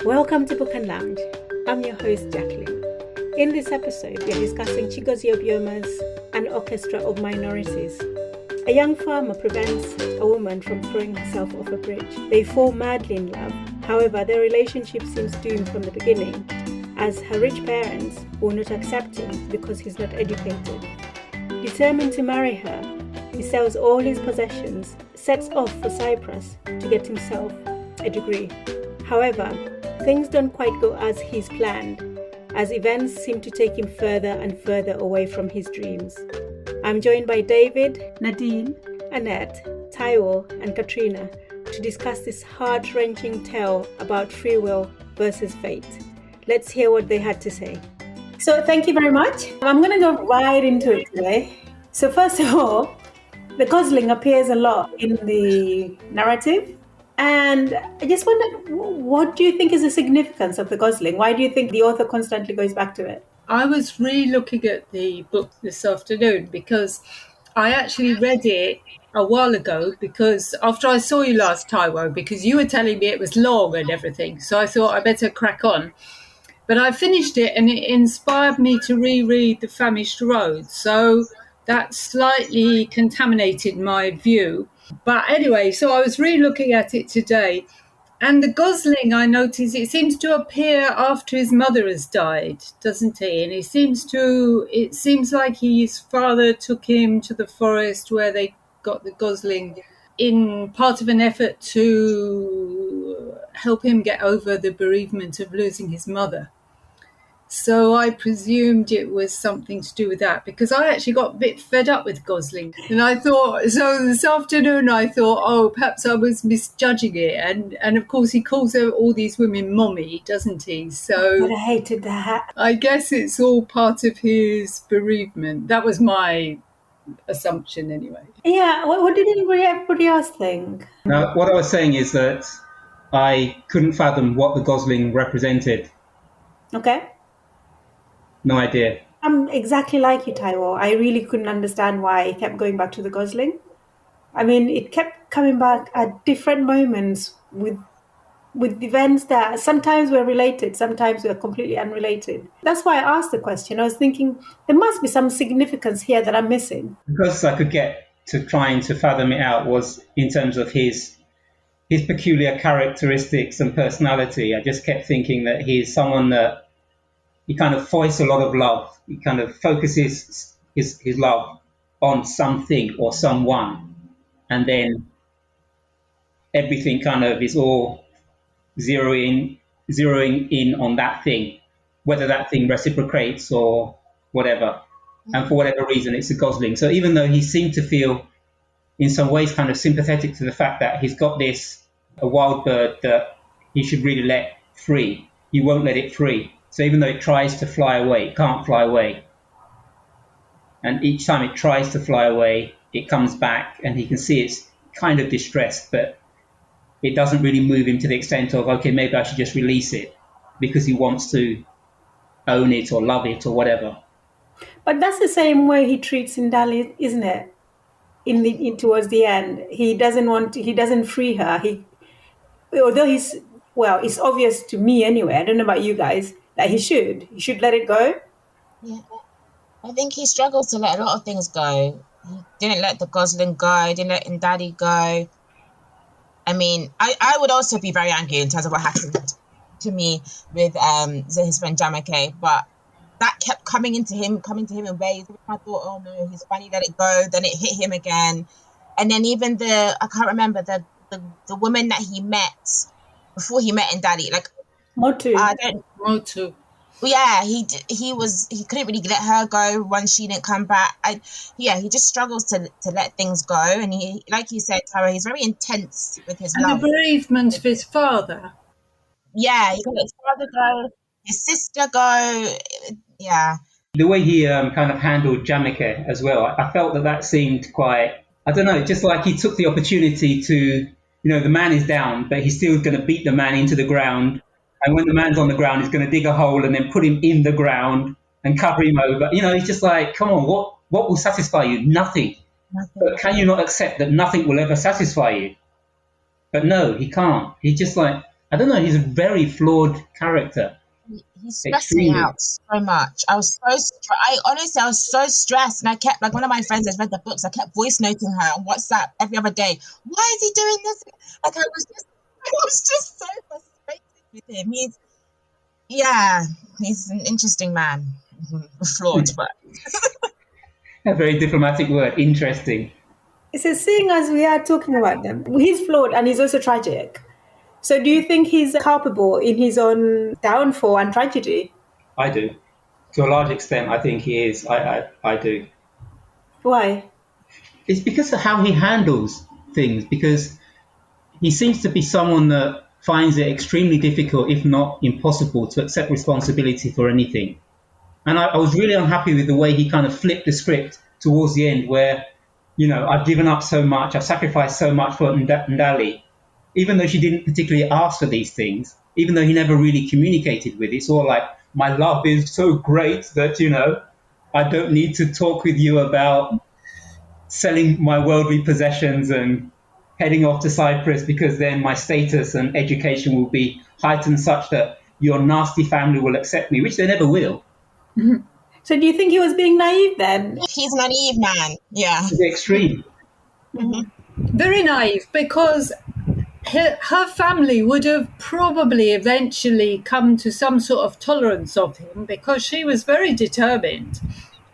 Welcome to Book and Lounge. I'm your host, Jacqueline. In this episode, we're discussing Chigozie Obioma's An Orchestra of Minorities. A young farmer prevents a woman from throwing herself off a bridge. They fall madly in love. However, their relationship seems doomed from the beginning, as her rich parents will not accept him because he's not educated. Determined to marry her, he sells all his possessions, sets off for Cyprus to get himself a degree. However, things don't quite go as he's planned, as events seem to take him further and further away from his dreams. I'm joined by David, Nadine, Annette, Taiwo, and Katrina to discuss this heart-wrenching tale about free will versus fate. Let's hear what they had to say. So thank you very much. I'm going to go right into it today. So first of all, the gosling appears a lot in the narrative. And I just wonder, what do you think is the significance of the gosling? Why do you think the author constantly goes back to it? I was re-looking at the book this afternoon because I actually read it a while ago because after I saw you last, Taiwo, because you were telling me it was long and everything. So I thought I better crack on. But I finished it and it inspired me to reread The Famished Road. So that slightly contaminated my view. But anyway, so I was re-looking at it today. And the gosling, I noticed, it seems to appear after his mother has died, doesn't he? And it seems like his father took him to the forest where they got the gosling in part of an effort to help him get over the bereavement of losing his mother. So I presumed it was something to do with that because I actually got a bit fed up with gosling. And I thought, so this afternoon I thought, oh, perhaps I was misjudging it. And of course he calls all these women mommy, doesn't he? So But I hated that. I guess it's all part of his bereavement. That was my assumption anyway. Yeah, what did everybody else think? Now, what I was saying is that I couldn't fathom what the gosling represented. Okay. No idea. I'm exactly like you, Taiwo. I really couldn't understand why it kept going back to the gosling. I mean, it kept coming back at different moments with events that sometimes were related, sometimes were completely unrelated. That's why I asked the question. I was thinking there must be some significance here that I'm missing. Because I could get to trying to fathom it out was in terms of his peculiar characteristics and personality. I just kept thinking that he's someone that he kind of foists a lot of love. He kind of focuses his love on something or someone. And then everything kind of is all zeroing in on that thing, whether that thing reciprocates or whatever. And for whatever reason, it's a gosling. So even though he seemed to feel in some ways kind of sympathetic to the fact that he's got a wild bird that he should really let free, he won't let it free. So even though it tries to fly away, it can't fly away. And each time it tries to fly away, it comes back and he can see it's kind of distressed, but it doesn't really move him to the extent of, okay, maybe I should just release it because he wants to own it or love it or whatever. But that's the same way he treats Ndali, isn't it? In towards the end, he doesn't free her. It's obvious to me anyway. I don't know about you guys that he should let it go. Yeah, I think he struggles to let a lot of things go. He didn't let the gosling go. He didn't let Ndali go. I mean, I would also be very angry in terms of what happened to me with his friend Jamake, but that kept coming to him in ways. I thought, oh no, he's finally let it go. Then it hit him again, and then even I can't remember the woman that he met before he met Ndali, like Motu. Yeah, he couldn't really let her go once she didn't come back. He just struggles to let things go, and he, like you said, Tara, he's very intense with his love. And the bereavement of his father. Yeah, he let his father go, his sister go. Yeah. The way he kind of handled Jamike as well, I felt that seemed quite, I don't know, just like he took the opportunity to, the man is down, but he's still going to beat the man into the ground. And when the man's on the ground, he's going to dig a hole and then put him in the ground and cover him over. He's just like, come on, what will satisfy you? Nothing. But can you not accept that nothing will ever satisfy you? But no, he can't. He just like, I don't know, he's a very flawed character. He stressed me out so much. I was so I was so stressed, and I kept, like, one of my friends has read the books. I kept voice noting her on WhatsApp every other day. Why is he doing this? Like, I was just so frustrated with him. He's an interesting man. Flawed, but A very diplomatic word, interesting. So seeing as we are talking about them, he's flawed and he's also tragic. So do you think he's culpable in his own downfall and tragedy? I do. To a large extent, I think he is. I do. Why? It's because of how he handles things, because he seems to be someone that finds it extremely difficult, if not impossible, to accept responsibility for anything. And I was really unhappy with the way he kind of flipped the script towards the end, where, I've given up so much, I've sacrificed so much for Ndali, even though she didn't particularly ask for these things, even though he never really communicated with it. It's all like, my love is so great that, I don't need to talk with you about selling my worldly possessions and heading off to Cyprus, because then my status and education will be heightened such that your nasty family will accept me, which they never will. Mm-hmm. So do you think he was being naive then? He's a naive man, yeah. To the extreme. Mm-hmm. Very naive, because her family would have probably eventually come to some sort of tolerance of him, because she was very determined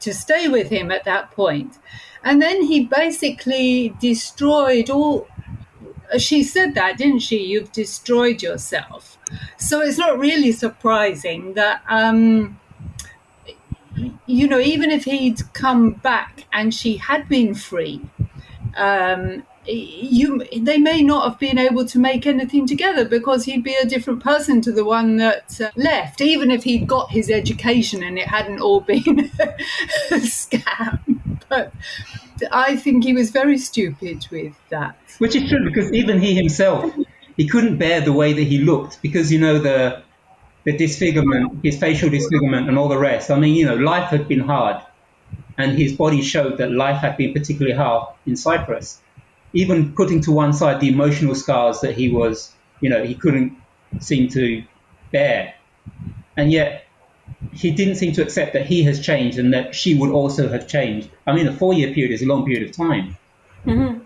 to stay with him at that point. And then he basically destroyed all. She said that, didn't she? You've destroyed yourself. So it's not really surprising that, even if he'd come back and she had been free, they may not have been able to make anything together, because he'd be a different person to the one that left, even if he'd got his education and it hadn't all been a scam. But I think he was very stupid with that. Which is true, because even he himself, he couldn't bear the way that he looked, because, the disfigurement, his facial disfigurement and all the rest. I mean, life had been hard, and his body showed that life had been particularly hard in Cyprus. Even putting to one side the emotional scars that he was, he couldn't seem to bear. And yet he didn't seem to accept that he has changed and that she would also have changed. I mean, a 4-year period is a long period of time. Mm-hmm.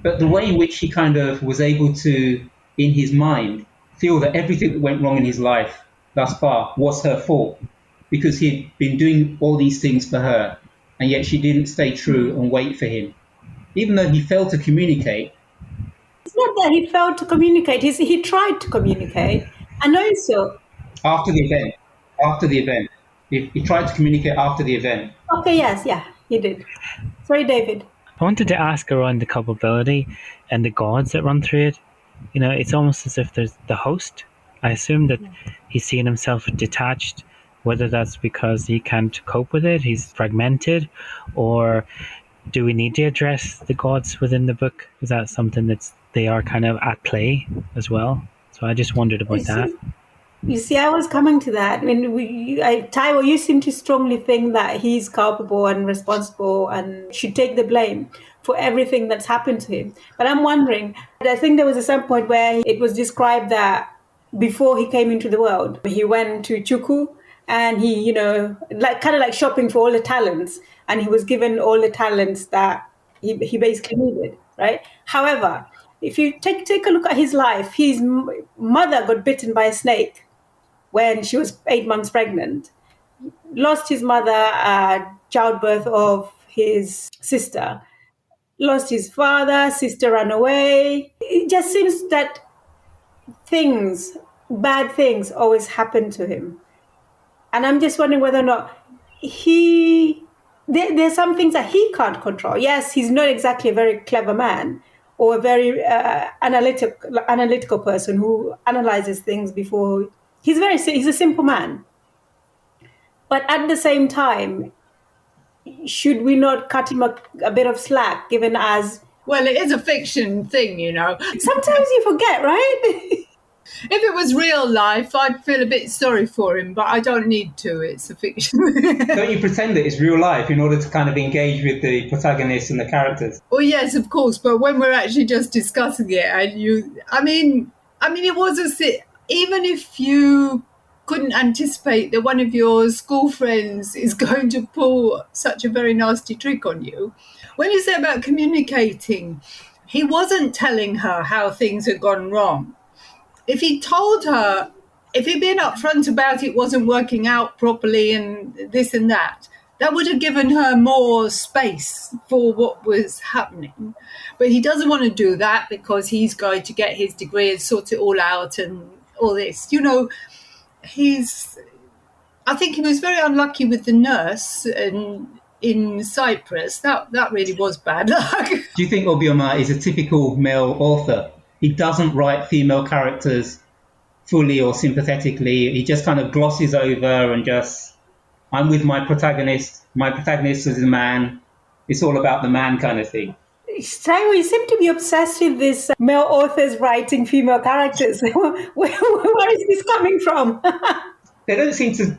But the way in which he kind of was able to, in his mind, feel that everything that went wrong in his life thus far was her fault, because he'd been doing all these things for her, and yet she didn't stay true and wait for him. Even though he failed to communicate. It's not that he failed to communicate. He tried to communicate. And also... After the event. He tried to communicate after the event. Okay, yes, yeah, he did. Sorry, David. I wanted to ask around the culpability and the gods that run through it. It's almost as if there's the host. I assume that he's seeing himself detached, whether that's because he can't cope with it, he's fragmented, or do we need to address the gods within the book? Is that something that they are kind of at play as well? So I just wondered about that. You see, I was coming to that. I mean, Taiwo, you seem to strongly think that he's culpable and responsible and should take the blame for everything that's happened to him. But I'm wondering, I think there was some point where it was described that before he came into the world, he went to Chuku and he, kind of like shopping for all the talents. And he was given all the talents that he basically needed, right? However, if you take a look at his life, his mother got bitten by a snake when she was 8 months pregnant, lost his mother at childbirth of his sister, lost his father, sister ran away. It just seems that bad things always happen to him. And I'm just wondering whether or not there's some things that he can't control. Yes, he's not exactly a very clever man or a very analytical person who analyzes things before. He's a simple man. But at the same time, should we not cut him a bit of slack, given as... Well, it is a fiction thing, Sometimes you forget, right? If it was real life, I'd feel a bit sorry for him, but I don't need to. It's a fiction. Don't you pretend that it's real life in order to kind of engage with the protagonists and the characters? Well, yes, of course, but when we're actually just discussing it, I mean, it was even if you couldn't anticipate that one of your school friends is going to pull such a very nasty trick on you. When you say about communicating, he wasn't telling her how things had gone wrong. If he told her, if he'd been upfront about it wasn't working out properly and this and that would have given her more space for what was happening. But he doesn't want to do that because he's going to get his degree and sort it all out and all this. You know, I think he was very unlucky with the nurse in Cyprus. That really was bad luck. Do you think Obioma is a typical male author? He doesn't write female characters fully or sympathetically. He just kind of glosses over and just, I'm with my protagonist. My protagonist is a man. It's all about the man kind of thing. Taiwo, you seem to be obsessed with this male authors writing female characters. Where is this coming from? They don't seem to,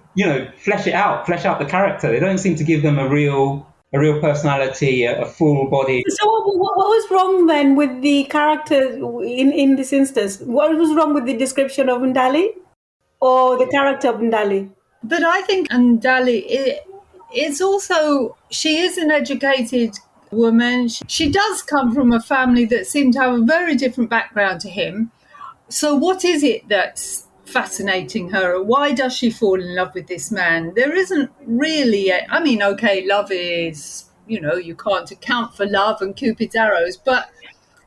flesh out the character. They don't seem to give them a real personality, a full body. So what was wrong then with the character in this instance? What was wrong with the description of Ndali or the character of Ndali? But I think Ndali is also, she is an educated woman. She does come from a family that seemed to have a very different background to him. So what is it that's fascinating her? Why does she fall in love with this man? There isn't really love is, you can't account for love and Cupid's arrows, but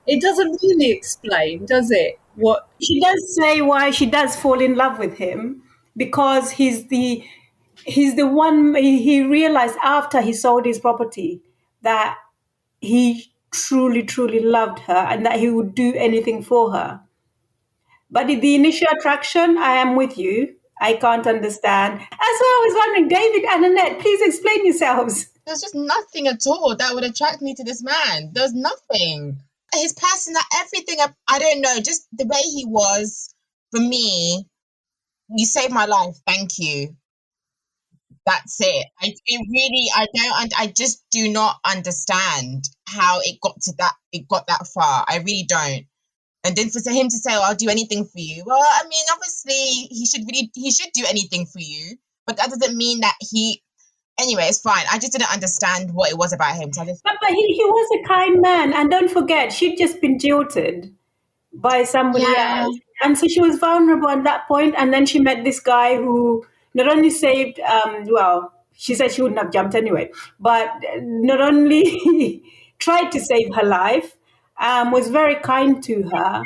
it doesn't really explain, does it? What she does say why she does fall in love with him, because he's the one. He realized after he sold his property that he truly loved her and that he would do anything for her. But the initial attraction, I am with you. I can't understand. That's why I was wondering, David and Annette, please explain yourselves. There's just nothing at all that would attract me to this man. There's nothing. His personality, everything, I don't know, just the way he was, for me, you saved my life, thank you. That's it. I just do not understand how it got that far. I really don't. And then for him to say, "Oh, I'll do anything for you." Well, I mean, obviously he should do anything for you, but that doesn't mean that anyway, it's fine. I just didn't understand what it was about him. So but he was a kind man, and don't forget, she'd just been jilted by somebody else, and so she was vulnerable at that point. And then she met this guy who not only saved, she said she wouldn't have jumped anyway, but not only tried to save her life, was very kind to her,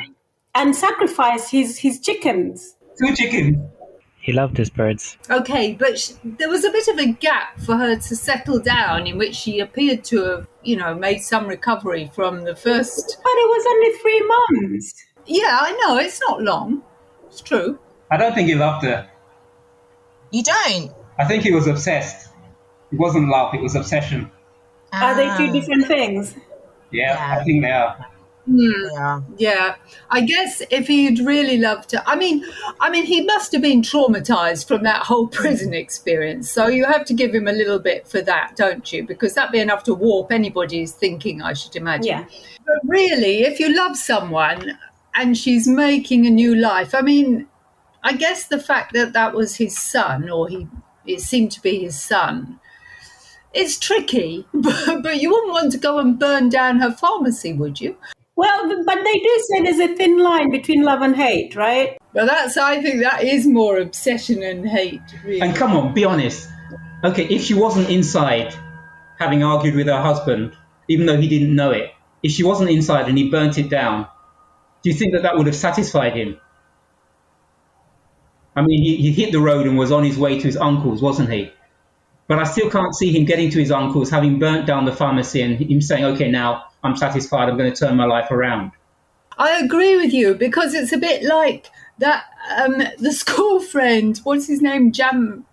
and sacrificed his chickens. 2 chickens. He loved his birds. Okay, but there was a bit of a gap for her to settle down in which she appeared to have, made some recovery from the first. But it was only 3 months. Yeah, I know, it's not long. It's true. I don't think he loved her. You don't? I think he was obsessed. It wasn't love, it was obsession. Are they 2 different things? Yeah, I think they are. Yeah. I guess if he'd really loved her, I mean, he must have been traumatized from that whole prison experience. So you have to give him a little bit for that, don't you? Because that'd be enough to warp anybody's thinking, I should imagine. Yeah. But really, if you love someone and she's making a new life, I mean, I guess the fact that was his son, or it seemed to be his son, it's tricky, but you wouldn't want to go and burn down her pharmacy, would you? Well, but they do say there's a thin line between love and hate, right? Well, I think that is more obsession and hate, really. And come on, be honest. Okay, if she wasn't inside having argued with her husband, even though he didn't know it, if she wasn't inside and he burnt it down, do you think that would have satisfied him? I mean, he hit the road and was on his way to his uncle's, wasn't he? But I still can't see him getting to his uncle's, having burnt down the pharmacy, and him saying, okay, now I'm satisfied, I'm going to turn my life around. I agree with you, because it's a bit like that, the school friend, what's his name? Jamike.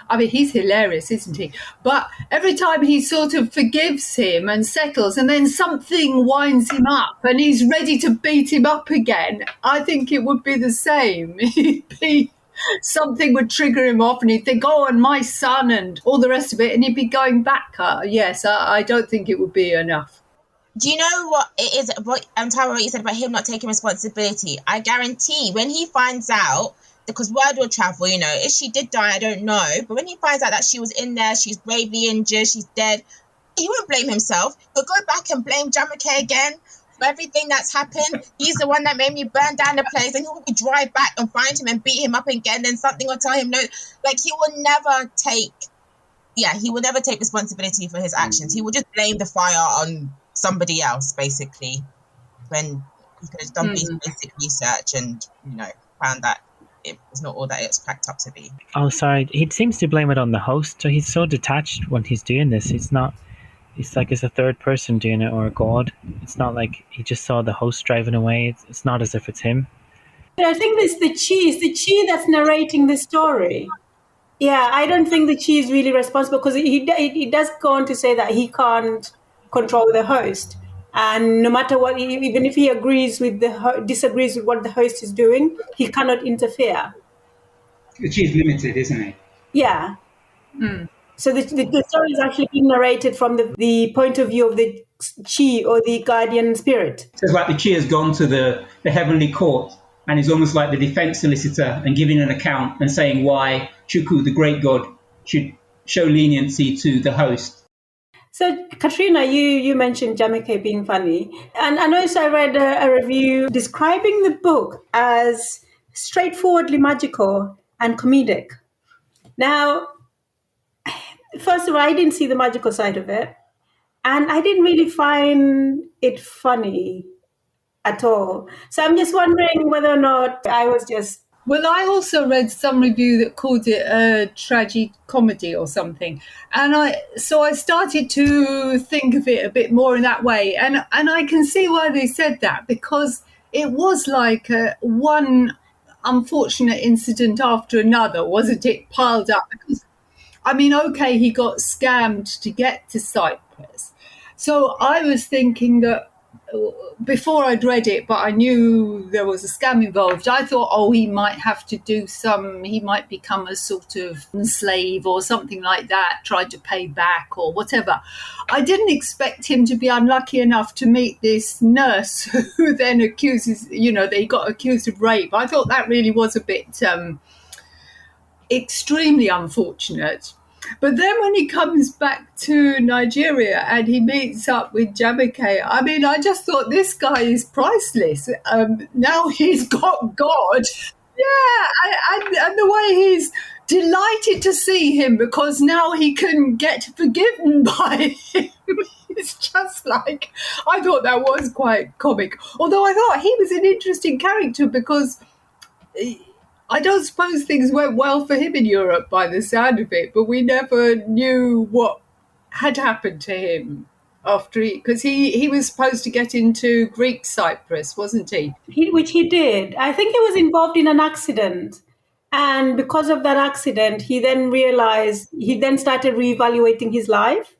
I mean, he's hilarious, isn't he? But every time he sort of forgives him and settles, and then something winds him up and he's ready to beat him up again, I think it would be the same. Something would trigger him off and he'd think, oh, and my son and all the rest of it, and he'd be going back. Yes, I don't think it would be enough. Do you know what it is? What Tara, what you said about him not taking responsibility? I guarantee when he finds out, because word will travel, if she did die, I don't know. But when he finds out that she was in there, she's gravely injured, she's dead, he won't blame himself. He'll go back and blame Jamake again for everything that's happened. He's the one that made me burn down the place, and he'll drive back and find him and beat him up again. Then something will tell him no. Like he will never take responsibility for his actions. He will just blame the fire on somebody else, basically, when he could have done basic research and found that it was not all that it was cracked up to be. Oh, sorry. He seems to blame it on the host. So he's so detached when he's doing this. It's like it's a third person doing it, or a god. It's not like he just saw the host driving away. It's not as if it's him. I think it's the Chi that's narrating the story. Yeah, I don't think the Chi is really responsible, because he does go on to say that he can't control the host, and no matter what, even if he disagrees with what the host is doing, he cannot interfere. The Chi is limited, isn't it? Yeah. So the story is actually being narrated from the point of view of the Chi, or the guardian spirit. So it's like the Chi has gone to the heavenly court and is almost like the defense solicitor and giving an account and saying why Chukwu, the great god, should show leniency to the host. So, Katrina, you mentioned Jamake being funny. And also I read a review describing the book as straightforwardly magical and comedic. Now, first of all, I didn't see the magical side of it. And I didn't really find it funny at all. So I'm just wondering whether or not I was just... Well, I also read some review that called it a tragi-comedy or something. And I started to think of it a bit more in that way. And I can see why they said that, because it was like one unfortunate incident after another, wasn't it, piled up? Because, okay, he got scammed to get to Cyprus. So I was thinking that, before I'd read it, but I knew there was a scam involved, I thought, he might have to he might become a sort of slave or something like that, try to pay back or whatever. I didn't expect him to be unlucky enough to meet this nurse who then accuses, that he got accused of rape. I thought that really was a bit extremely unfortunate. But then when he comes back to Nigeria and he meets up with Jamake, I just thought, this guy is priceless. Now he's got God. Yeah, and the way he's delighted to see him, because now he can get forgiven by him. It's just like, I thought that was quite comic. Although I thought he was an interesting character, because... I don't suppose things went well for him in Europe by the sound of it, but we never knew what had happened to him after because he was supposed to get into Greek Cyprus, wasn't he? Which he did. I think he was involved in an accident. And because of that accident, he then started reevaluating his life.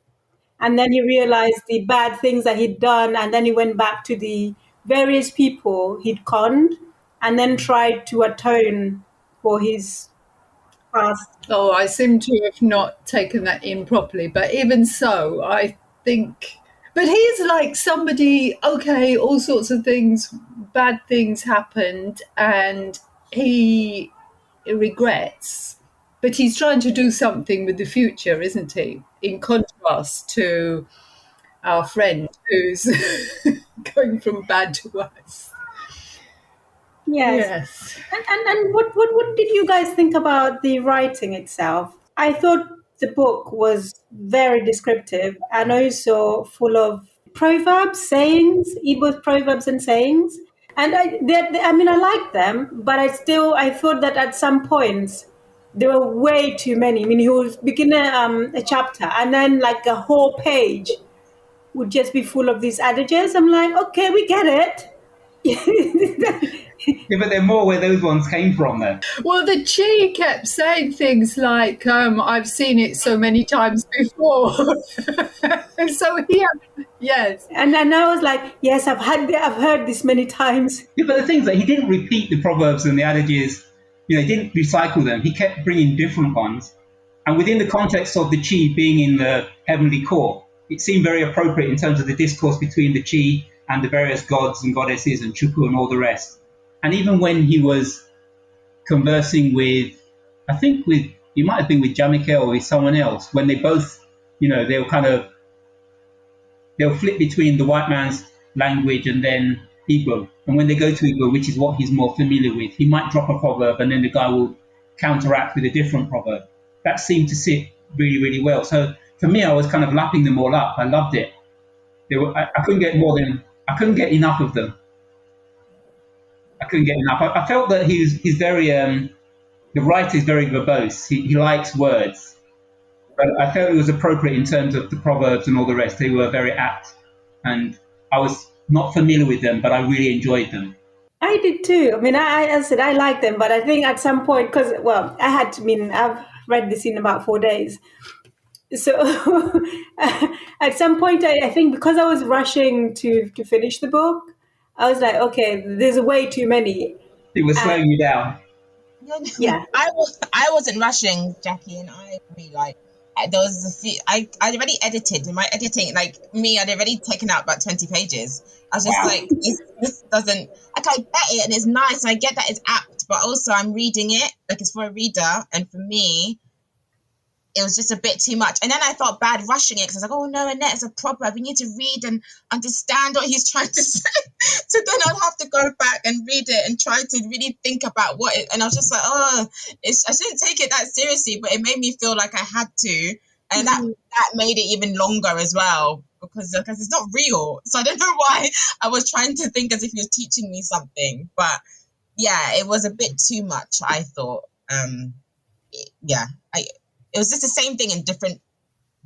And then he realized the bad things that he'd done. And then he went back to the various people he'd conned, and then tried to atone for his past. Oh, I seem to have not taken that in properly. But even so, I think... But he's like somebody, okay, all sorts of things, bad things happened, and he regrets. But he's trying to do something with the future, isn't he? In contrast to our friend who's going from bad to worse. Yes. And what did you guys think about the writing itself? I thought the book was very descriptive and also full of proverbs, sayings, Igbo proverbs and sayings. And I liked them, but I thought that at some points there were way too many. He would begin a chapter and then like a whole page would just be full of these adages. I'm like, okay, we get it. Yeah, but they're more where those ones came from then. Well, the Chi kept saying things like, I've seen it so many times before. And so yes. And then I was like, yes, I've heard this many times. Yeah, but the thing is that he didn't repeat the proverbs and the adages, he didn't recycle them. He kept bringing different ones. And within the context of the Chi being in the heavenly court, it seemed very appropriate in terms of the discourse between the Chi and the various gods and goddesses and Chukwu and all the rest. And even when he was conversing with, I think with, it might have been with Jamike or with someone else, when they both, they'll flip between the white man's language and then Igbo. And when they go to Igbo, which is what he's more familiar with, he might drop a proverb and then the guy will counteract with a different proverb. That seemed to sit really, really well. So for me, I was kind of lapping them all up. I loved it. I couldn't get enough of them. I couldn't get enough. I felt that he's very, the writer is very verbose. He likes words. But I felt it was appropriate in terms of the proverbs and all the rest. They were very apt. And I was not familiar with them, but I really enjoyed them. I did too. I mean, I said I like them, but I think at some point, because, I've read this in about 4 days. So at some point, I think because I was rushing to finish the book, I was like, okay, there's way too many. It was slowing you down. Yeah, I wasn't rushing, Jackie, and I agree. Like, there was a few. I already edited. In my editing, like me, I'd already taken out about 20 pages. I was just like, this doesn't. Like, I get it, and it's nice, and I get that it's apt, but also I'm reading it like it's for a reader, and for me, it was just a bit too much. And then I felt bad rushing it because I was like, oh no, Annette, it's a proverb. We need to read and understand what he's trying to say. So then I'll have to go back and read it and try to really think about what it, and I was just like, I shouldn't take it that seriously, but it made me feel like I had to. And that made it even longer as well because it's not real. So I don't know why I was trying to think as if he was teaching me something. But yeah, it was a bit too much, I thought. It was just the same thing in different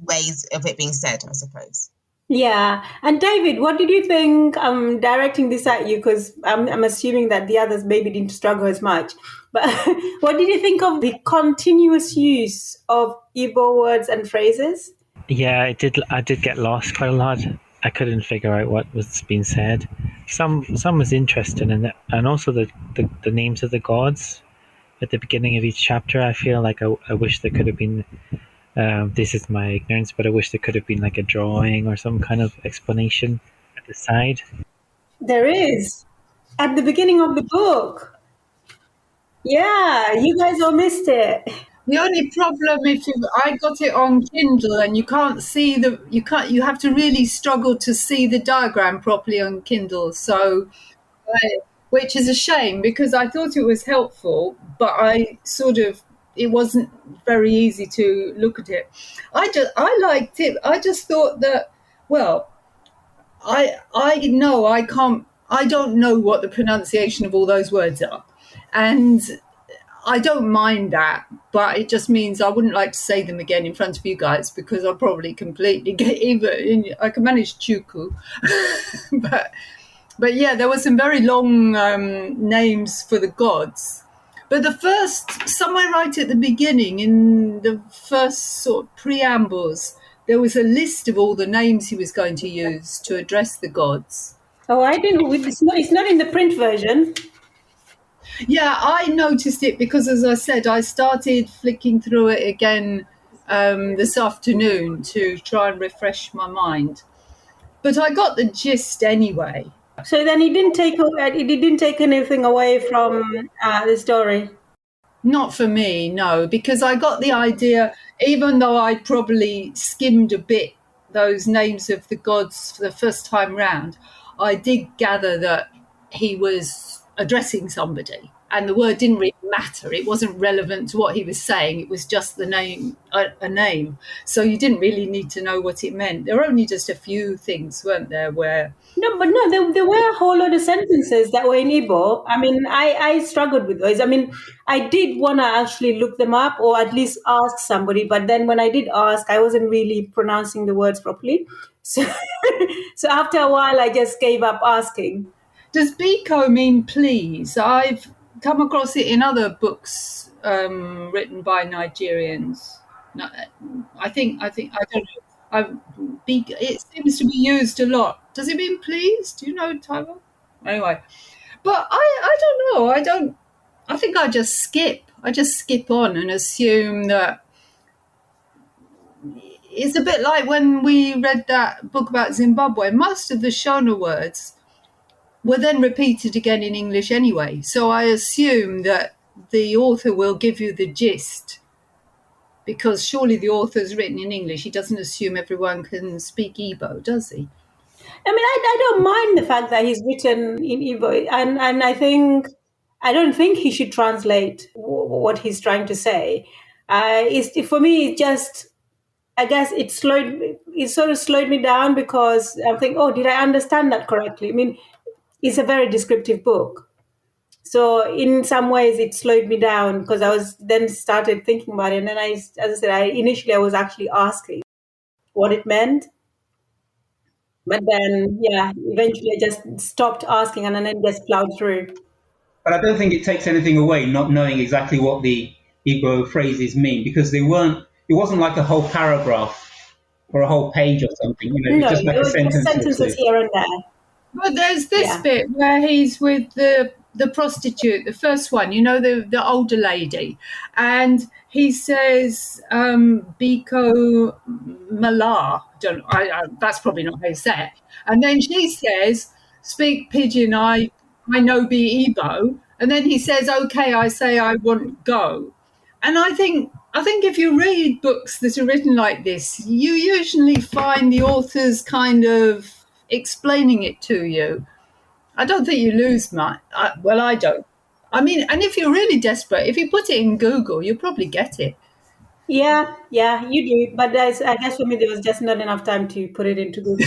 ways of it being said, I suppose. Yeah. And David, what did you think? I'm directing this at you because I'm assuming that the others maybe didn't struggle as much. But what did you think of the continuous use of Igbo words and phrases? Yeah, I did get lost quite a lot. I couldn't figure out what was being said. Some was interesting, and also the names of the gods at the beginning of each chapter. I feel like I wish there could have been, this is my ignorance, but I wish there could have been like a drawing or some kind of explanation at the side. There is. At the beginning of the book. Yeah, you guys all missed it. The only problem I got it on Kindle and you have to really struggle to see the diagram properly on Kindle. So, which is a shame because I thought it was helpful, but it wasn't very easy to look at it. I liked it. I just thought that, well, I don't know what the pronunciation of all those words are. And I don't mind that, but it just means I wouldn't like to say them again in front of you guys because I'll probably completely I can manage Chukwu. But yeah, there were some very long names for the gods. But somewhere right at the beginning, in the first sort of preambles, there was a list of all the names he was going to use to address the gods. Oh, I didn't. It's not in the print version. Yeah, I noticed it because, as I said, I started flicking through it again this afternoon to try and refresh my mind. But I got the gist anyway. So then it didn't take anything away from the story? Not for me, no, because I got the idea, even though I probably skimmed a bit those names of the gods for the first time round, I did gather that he was addressing somebody and the word didn't really matter. It wasn't relevant to what he was saying. It was just the name, a name. So you didn't really need to know what it meant. There were only just a few things, weren't there, where... No, there were a whole lot of sentences that were in Igbo. I mean, I struggled with those. I mean, I did want to actually look them up or at least ask somebody. But then when I did ask, I wasn't really pronouncing the words properly. So after a while, I just gave up asking. Does Biko mean please? I've come across it in other books written by Nigerians. No, I don't know. It seems to be used a lot. Does it mean please? Do you know, Taiwo? Anyway, but I don't know. I think I just skip on and assume that it's a bit like when we read that book about Zimbabwe. Most of the Shona words were then repeated again in English anyway. So I assume that the author will give you the gist, because surely the author's written in English. He doesn't assume everyone can speak Igbo, does he? I mean, I don't mind the fact that he's written in Igbo, and I don't think he should translate what he's trying to say. For me, it's just, I guess it sort of slowed me down, because I'm thinking, oh, did I understand that correctly? I mean, it's a very descriptive book. So in some ways it slowed me down, because I was then started thinking about it. And then as I said, initially I was actually asking what it meant. But then, eventually I just stopped asking and then just plowed through. But I don't think it takes anything away not knowing exactly what the Igbo phrases mean, because it wasn't like a whole paragraph or a whole page or something. No, just like it was just sentences here and there. But there's this bit where he's with the prostitute, the first one, the older lady, and he says, Biko Mala. That's probably not how you say it. And then she says, speak pidgin, I know be Igbo. And then he says, okay, I say I want go. And I think if you read books that are written like this, you usually find the authors kind of explaining it to you. I don't think you lose much. I don't. I mean, and if you're really desperate, if you put it in Google, you'll probably get it. Yeah, you do. But I guess for me, there was just not enough time to put it into Google.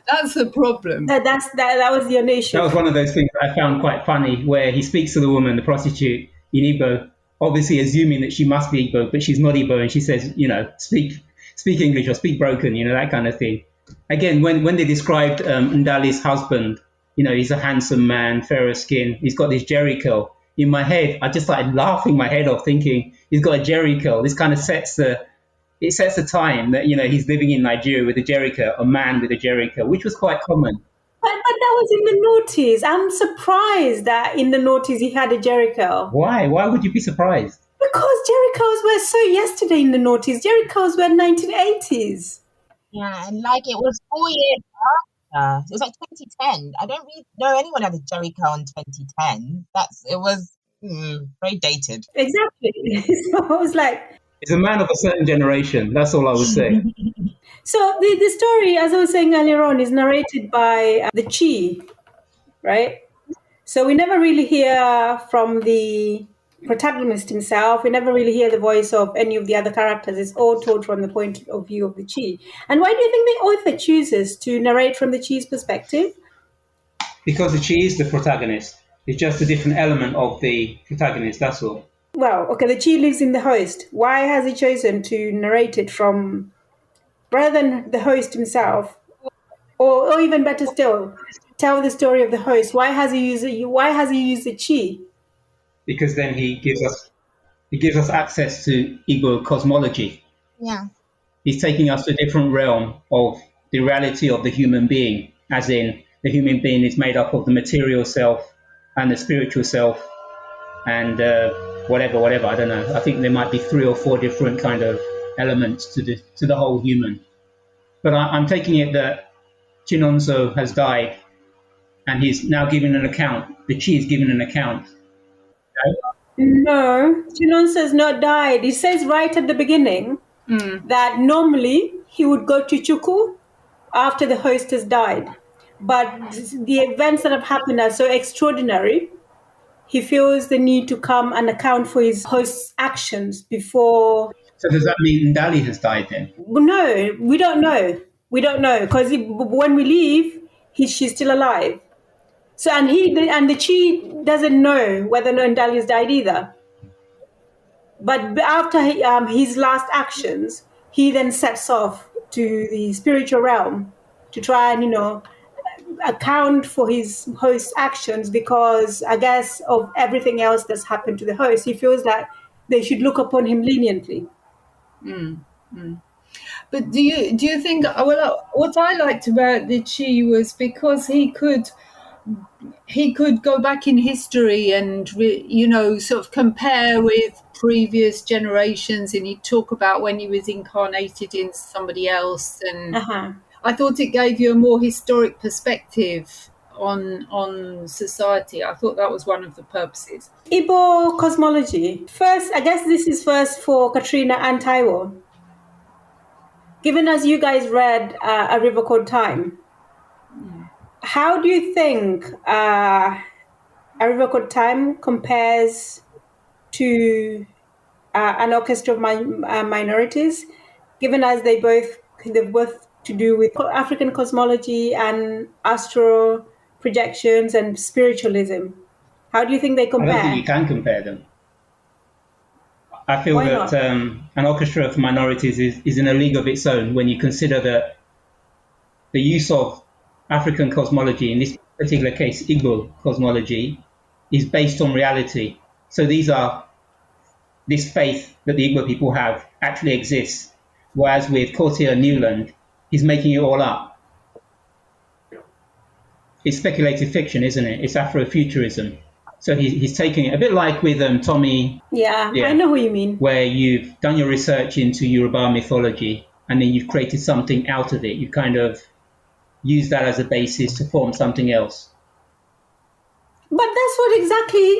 That's the problem. That was the only issue. That was one of those things that I found quite funny, where he speaks to the woman, the prostitute, in Igbo, obviously assuming that she must be Igbo, but she's not Igbo, and she says, speak English or speak broken, that kind of thing. Again, when they described Ndali's husband, he's a handsome man, fairer skin, he's got this jerry curl. In my head, I just started laughing my head off, thinking he's got a jerry curl. This kind of sets the time that, he's living in Nigeria with a jerry curl, a man with a jerry curl, which was quite common. But that was in the noughties. I'm surprised that in the noughties he had a jerry curl. Why? Why would you be surprised? Because jerry curls were so yesterday in the noughties. Jerry curls were 1980s. Yeah, and it was 4 years after. It was like 2010. I don't really know anyone had a jerry curl in 2010. It was very dated. Exactly. So I was like, he's a man of a certain generation. That's all I would say. So the story, as I was saying earlier on, is narrated by the Chi, right? So we never really hear from the protagonist himself. We never really hear the voice of any of the other characters. It's all told from the point of view of the Chi. And why do you think the author chooses to narrate from the Chi's perspective? Because the Chi is the protagonist. It's just a different element of the protagonist, that's all. Well, okay, the Chi lives in the host. Why has he chosen to narrate it from, rather than the host himself? Or even better still, tell the story of the host. Why has he used the Chi? Because then he gives us access to Igbo cosmology. Yeah. He's taking us to a different realm of the reality of the human being, as in the human being is made up of the material self and the spiritual self and whatever, I don't know. I think there might be 3 or 4 different kind of elements to the whole human. But I'm taking it that Chinonso has died and he's now giving an account. The Chi is giving an account. No, Chinonso has not died. He says right at the beginning that normally he would go to Chuku after the host has died. But the events that have happened are so extraordinary, he feels the need to come and account for his host's actions before. So does that mean Ndali has died then? No, we don't know. We don't know, because when we leave, she's still alive. So and the Chi doesn't know whether or not Ndali has died either. But after his last actions, he then sets off to the spiritual realm to try and account for his host's actions, because I guess of everything else that's happened to the host, he feels that they should look upon him leniently. But do you think? Well, what I liked about the Chi was because he could go back in history and sort of compare with previous generations, and he'd talk about when he was incarnated in somebody else. And I thought it gave you a more historic perspective on society. I thought that was one of the purposes. Igbo cosmology. First, I guess this is first for Katrina and Taiwo. Given as you guys read A River Called Time, how do you think A River Called Time compares to An Orchestra of Minorities, given as they've both to do with African cosmology and astro projections and spiritualism? How do you think they compare? I don't think you can compare them. I feel that An Orchestra of Minorities is in a league of its own when you consider that the use of African cosmology, in this particular case Igbo cosmology, is based on reality. So this faith that the Igbo people have actually exists, whereas with Courtier Newland, he's making it all up. It's speculative fiction, isn't it? It's Afrofuturism. So he's taking it a bit like with Tommy. Yeah, I know who you mean. Where you've done your research into Yoruba mythology and then you've created something out of it. You kind of use that as a basis to form something else. But that's what exactly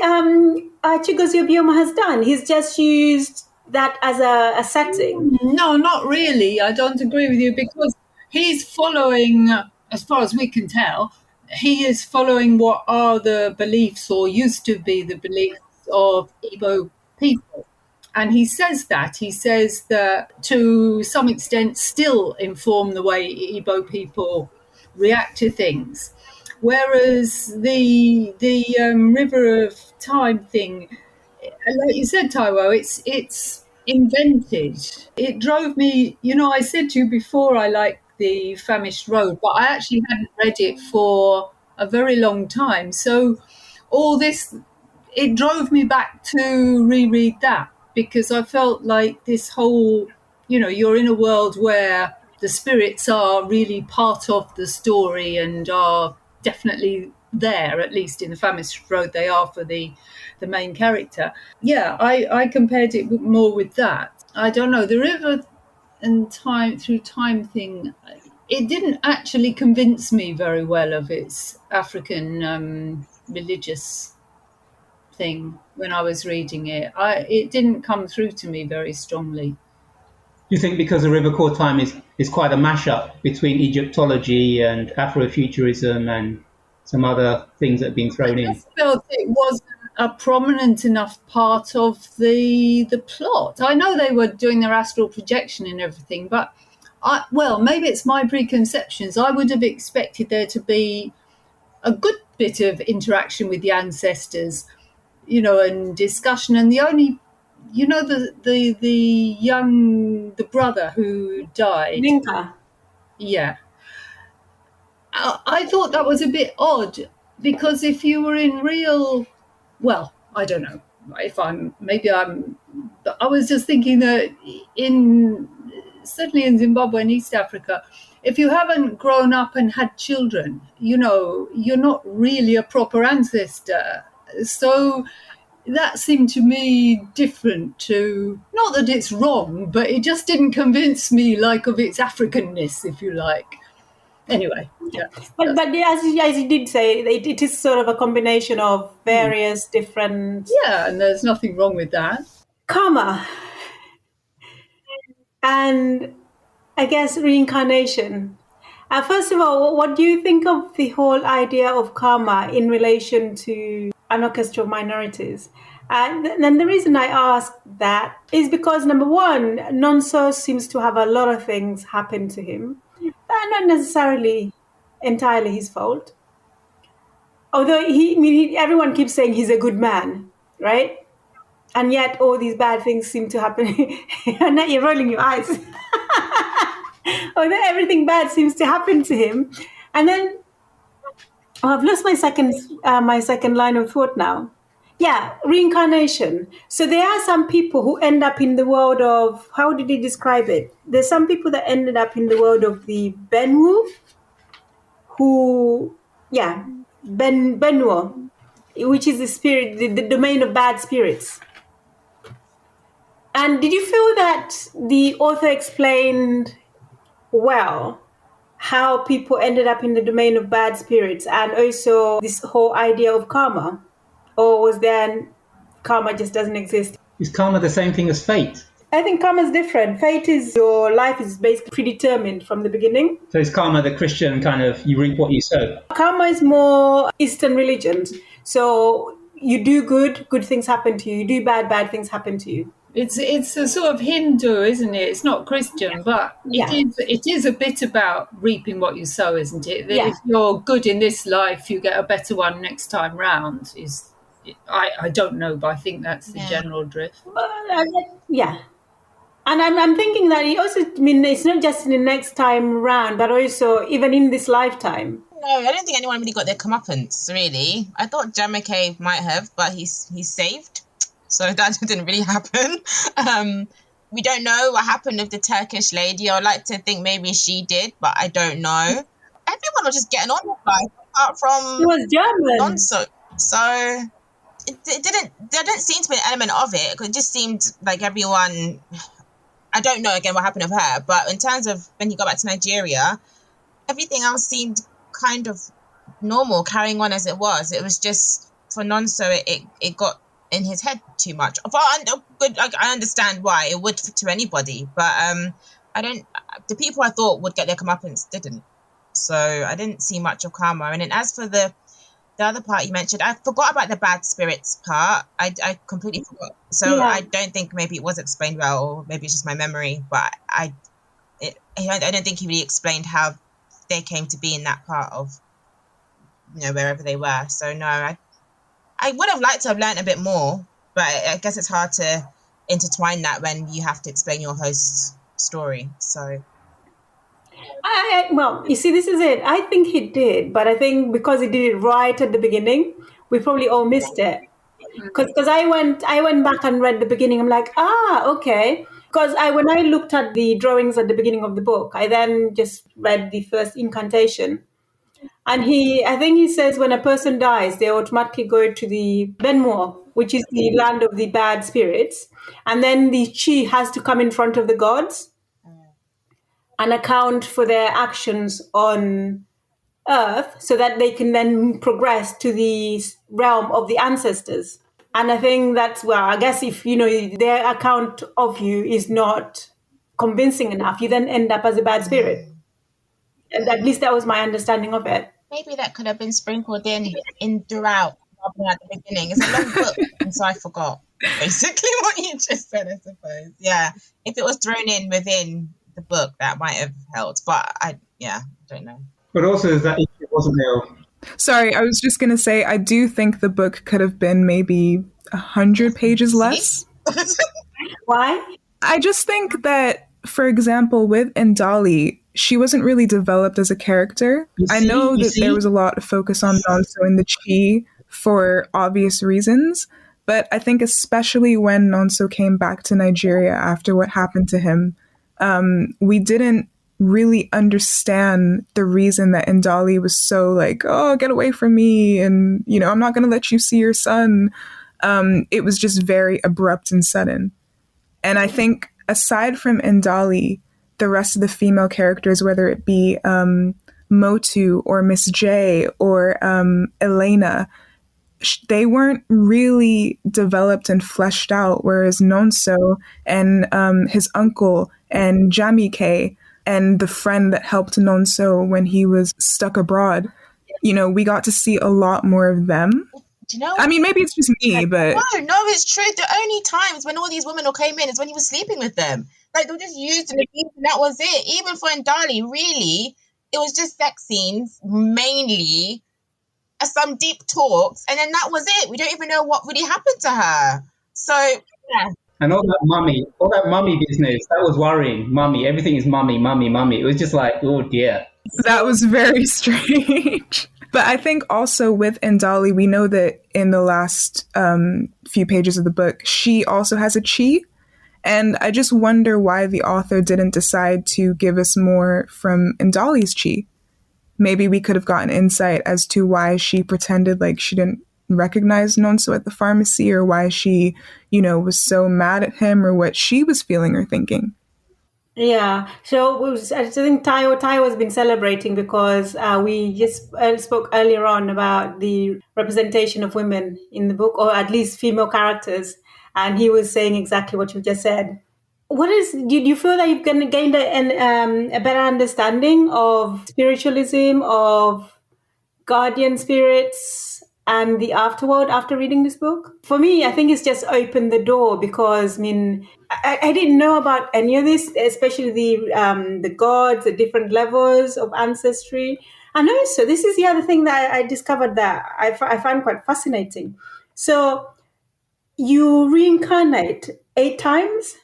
Chigozie Obioma has done. He's just used that as a setting. No, not really. I don't agree with you, because he's following, as far as we can tell, he is following what are the beliefs, or used to be the beliefs, of Igbo people. And he says that to some extent still inform the way Igbo people react to things. Whereas the River of Time thing, like you said, Taiwo, it's invented. It drove me, I said to you before I like the Famished Road, but I actually hadn't read it for a very long time. So all this, it drove me back to reread that, because I felt like this whole, you're in a world where the spirits are really part of the story and are definitely there, at least in the Famished Road they are for the main character. Yeah, I compared it more with that. I don't know, the River and Time through Time thing, it didn't actually convince me very well of its African religious thing when I was reading it. It didn't come through to me very strongly. You think because A River Called Time is quite a mashup between Egyptology and Afrofuturism and some other things that have been thrown in? I felt it wasn't a prominent enough part of the plot. I know they were doing their astral projection and everything, but maybe it's my preconceptions. I would have expected there to be a good bit of interaction with the ancestors, and discussion. And the only, the brother who died. Ninka. Yeah. I thought that was a bit odd, because if you were in real, I don't know but I was just thinking that certainly in Zimbabwe and East Africa, if you haven't grown up and had children, you're not really a proper ancestor. So that seemed to me different to, not that it's wrong, but it just didn't convince me of its Africanness, if you like. Anyway, yeah. But as you did say, it is sort of a combination of various different... Yeah, and there's nothing wrong with that. Karma. And I guess reincarnation. First of all, what do you think of the whole idea of karma in relation to An Orchestra of Minorities? And then the reason I ask that is because, number one, Nonso seems to have a lot of things happen to him. Not necessarily entirely his fault. Although everyone keeps saying he's a good man, right? And yet all these bad things seem to happen. And now you're rolling your eyes. Although everything bad seems to happen to him. And then I've lost my second line of thought now. Yeah, reincarnation. So there are some people who end up in the world of, how did he describe it? There's some people that ended up in the world of the Benwu, Benwo, which is the spirit, the domain of bad spirits. And did you feel that the author explained well how people ended up in the domain of bad spirits and also this whole idea of karma? Or was there karma just doesn't exist? Is karma the same thing as fate? I think karma is different. Fate is your life is basically predetermined from the beginning. So is karma the Christian kind of you reap what you sow? Karma is more Eastern religions. So you do good, good things happen to you. You do bad, bad things happen to you. It's a sort of Hindu, isn't it? It's not Christian, but it is a bit about reaping what you sow, isn't it? That if you're good in this life, you get a better one next time round. I don't know, but I think that's the general drift. And I'm thinking that it also, it's not just in the next time round, but also even in this lifetime. No, I don't think anyone really got their comeuppance, really. I thought Jamake might have, but he's saved. So that didn't really happen. We don't know what happened with the Turkish lady. I'd like to think maybe she did, but I don't know. Everyone was just getting on with life, apart from... He was German. Chinonso. So there didn't seem to be an element of it. It just seemed like everyone... I don't know, again, what happened with her, but in terms of when he got back to Nigeria, everything else seemed kind of normal, carrying on as it was. It was just, for Nonso, it got in his head too much. I understand why it would to anybody, but the people I thought would get their comeuppance didn't. So I didn't see much of karma. And then as for the other part you mentioned, I forgot about the bad spirits part. I completely forgot. So I don't think maybe it was explained well, or maybe it's just my memory. But I don't think he really explained how they came to be in that part of, wherever they were. So no, I would have liked to have learned a bit more, but I guess it's hard to intertwine that when you have to explain your host's story. So. Well, you see, this is it. I think he did, but I think because he did it right at the beginning, we probably all missed it. Because I went back and read the beginning. I'm like, okay. Because when I looked at the drawings at the beginning of the book, I then just read the first incantation. And I think he says when a person dies, they automatically go to the Benmore, which is the land of the bad spirits. And then the chi has to come in front of the gods and account for their actions on earth so that they can then progress to the realm of the ancestors. And I think that's I guess if, their account of you is not convincing enough, you then end up as a bad spirit. And at least that was my understanding of it. Maybe that could have been sprinkled in throughout, rather than at the beginning. It's a long book, and so I forgot basically what you just said, I suppose. Yeah, if it was thrown in within the book, that might have helped. But I don't know. But also there's that issue, wasn't there? Sorry, I was just going to say, I do think the book could have been maybe 100 pages less. Why? I just think that, for example, with Ndali, she wasn't really developed as a character. I know that there was a lot of focus on Nonso and the Chi for obvious reasons, but I think especially when Nonso came back to Nigeria after what happened to him, we didn't really understand the reason that Ndali was so like, oh, get away from me, and, I'm not going to let you see your son. It was just very abrupt and sudden. And I think aside from Ndali, the rest of the female characters, whether it be Motu or Miss J or Elena, they weren't really developed and fleshed out, whereas Nonso and his uncle and Jamike and the friend that helped Nonso when he was stuck abroad, we got to see a lot more of them. Do you know? I mean, maybe it's just me, but... No, it's true. The only times when all these women all came in is when he was sleeping with them. Like, they were just used and abused, and that was it. Even for Ndali, really, it was just sex scenes, mainly, some deep talks, and then that was it. We don't even know what really happened to her. So, yeah. And all that mummy business, that was worrying. Mummy, everything is mummy. It was just like, oh dear. That was very strange. But I think also with Ndali, we know that in the last few pages of the book, she also has a chi. And I just wonder why the author didn't decide to give us more from Ndali's chi. Maybe we could have gotten insight as to why she pretended like she didn't recognized Nonso at the pharmacy, or why she, was so mad at him, or what she was feeling or thinking. Yeah, so I think Tayo has been celebrating because we just spoke earlier on about the representation of women in the book, or at least female characters, and he was saying exactly what you just said. Do you feel that you've gained a better understanding of spiritualism, of guardian spirits, and the afterworld after reading this book? For me, I think it's just opened the door, because I didn't know about any of this, especially the gods, the different levels of ancestry. And also, this is the other thing that I discovered that I find quite fascinating. So you reincarnate 8 times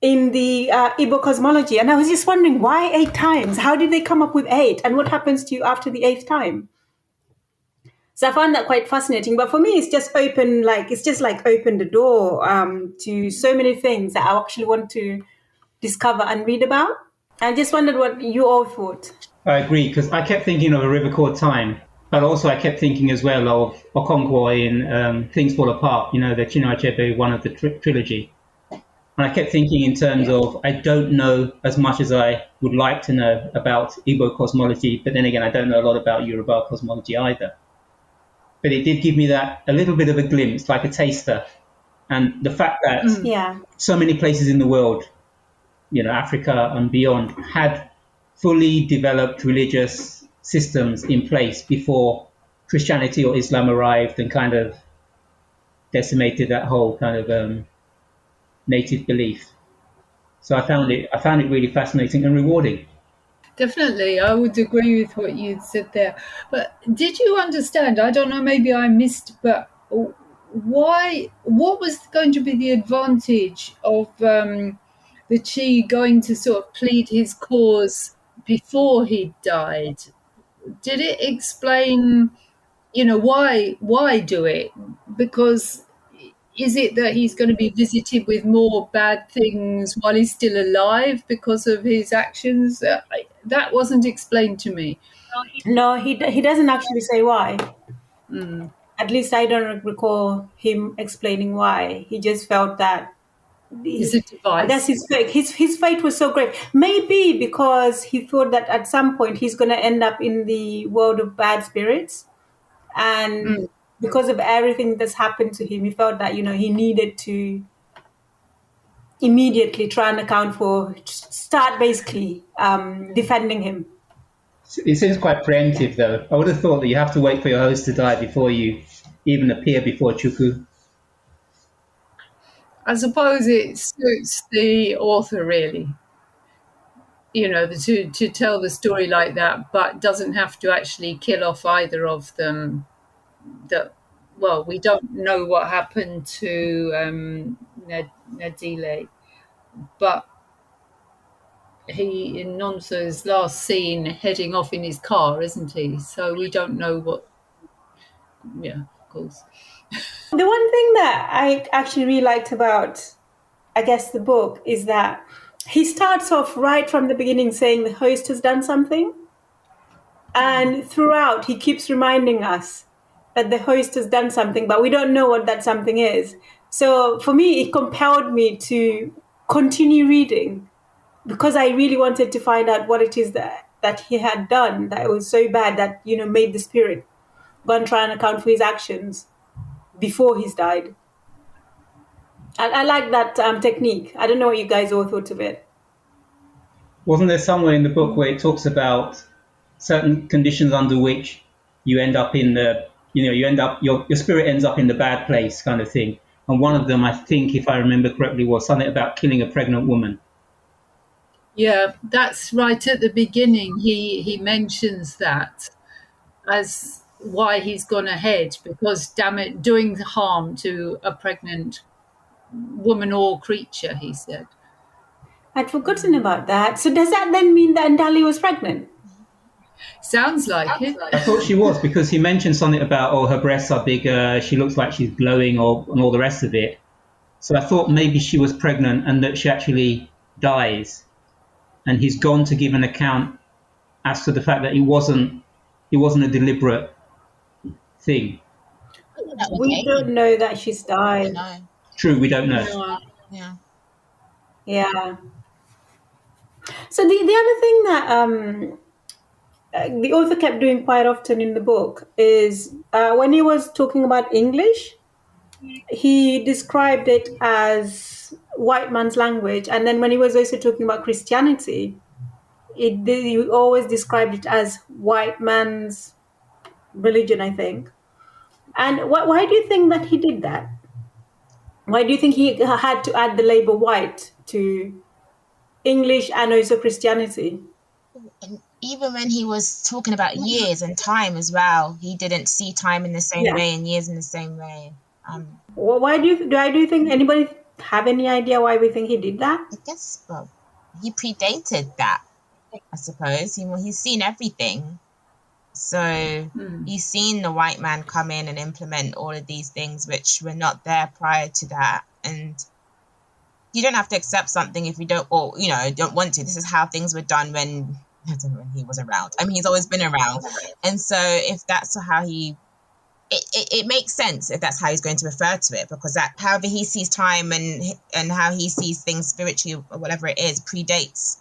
in the Igbo cosmology. And I was just wondering, why 8 times? How did they come up with 8? And what happens to you after the 8th time? So I found that quite fascinating. But for me, it's just opened the door to so many things that I actually want to discover and read about. I just wondered what you all thought. I agree, because I kept thinking of A River Called Time, but also I kept thinking as well of Okonkwo in Things Fall Apart, the Chinonso Achebe one of the trilogy. And I kept thinking in terms of, I don't know as much as I would like to know about Igbo cosmology, but then again, I don't know a lot about Yoruba cosmology either. But it did give me that a little bit of a glimpse, like a taster. And the fact that so many places in the world, Africa and beyond, had fully developed religious systems in place before Christianity or Islam arrived and kind of decimated that whole kind of native belief. So I found it really fascinating and rewarding. Definitely, I would agree with what you said there. But did you understand? I don't know, maybe I missed, but what was going to be the advantage of the Chi going to sort of plead his cause before he died? Did it explain, why do it? Because is it that he's going to be visited with more bad things while he's still alive because of his actions? That wasn't explained to me. No, he doesn't actually say why. At least I don't recall him explaining why. He just felt that It's a device. That's his fate. His fate was so great. Maybe because he thought that at some point he's going to end up in the world of bad spirits, and because of everything that's happened to him, he felt that he needed to immediately try and start basically defending him. It seems quite preemptive, though. I would have thought that you have to wait for your host to die before you even appear before Chukwu. I suppose it suits the author, really, to tell the story like that, but doesn't have to actually kill off either of them. We don't know what happened to Ndali, but he, in Nonso's last scene, heading off in his car, isn't he? So we don't know what. Yeah, of course. The one thing that I actually really liked about, I guess, the book is that he starts off right from the beginning saying the host has done something. And throughout, he keeps reminding us that the host has done something, but we don't know what that something is. So for me, it compelled me to continue reading, because I really wanted to find out what it is that he had done that was so bad that, made the spirit go and try and account for his actions before he's died. I like that technique. I don't know what you guys all thought of it. Wasn't there somewhere in the book where it talks about certain conditions under which you end up in your spirit ends up in the bad place kind of thing? And one of them, I think, if I remember correctly, was something about killing a pregnant woman. Yeah, that's right at the beginning. He mentions that as why he's gone ahead, because, damn it, doing harm to a pregnant woman or creature, he said. I'd forgotten about that. So does that then mean that Ndali was pregnant? Sounds like it. I thought she was, because he mentioned something about, her breasts are bigger, she looks like she's glowing, and all the rest of it. So I thought maybe she was pregnant and that she actually dies. And he's gone to give an account as to the fact that it wasn't a deliberate thing. we don't know that she's died. No. True, we don't know. No. Yeah. Yeah. So the other thing that the author kept doing quite often in the book is when he was talking about English, he described it as white man's language, and then when he was also talking about Christianity, he always described it as white man's religion, I think. And why do you think that he did that? Why do you think he had to add the label white to English and also Christianity? And even when he was talking about years and time as well, he didn't see time in the same way and years in the same way. Why do you think anybody have any idea why we think he did that? I guess, well, he predated that, I suppose. He's seen everything. So he's seen the white man come in and implement all of these things which were not there prior to that. And you don't have to accept something if you don't, or, don't want to. This is how things were done when he was around. I mean, he's always been around. And so if that's how it makes sense if that's how he's going to refer to it, because that, however he sees time and how he sees things spiritually or whatever it is, predates,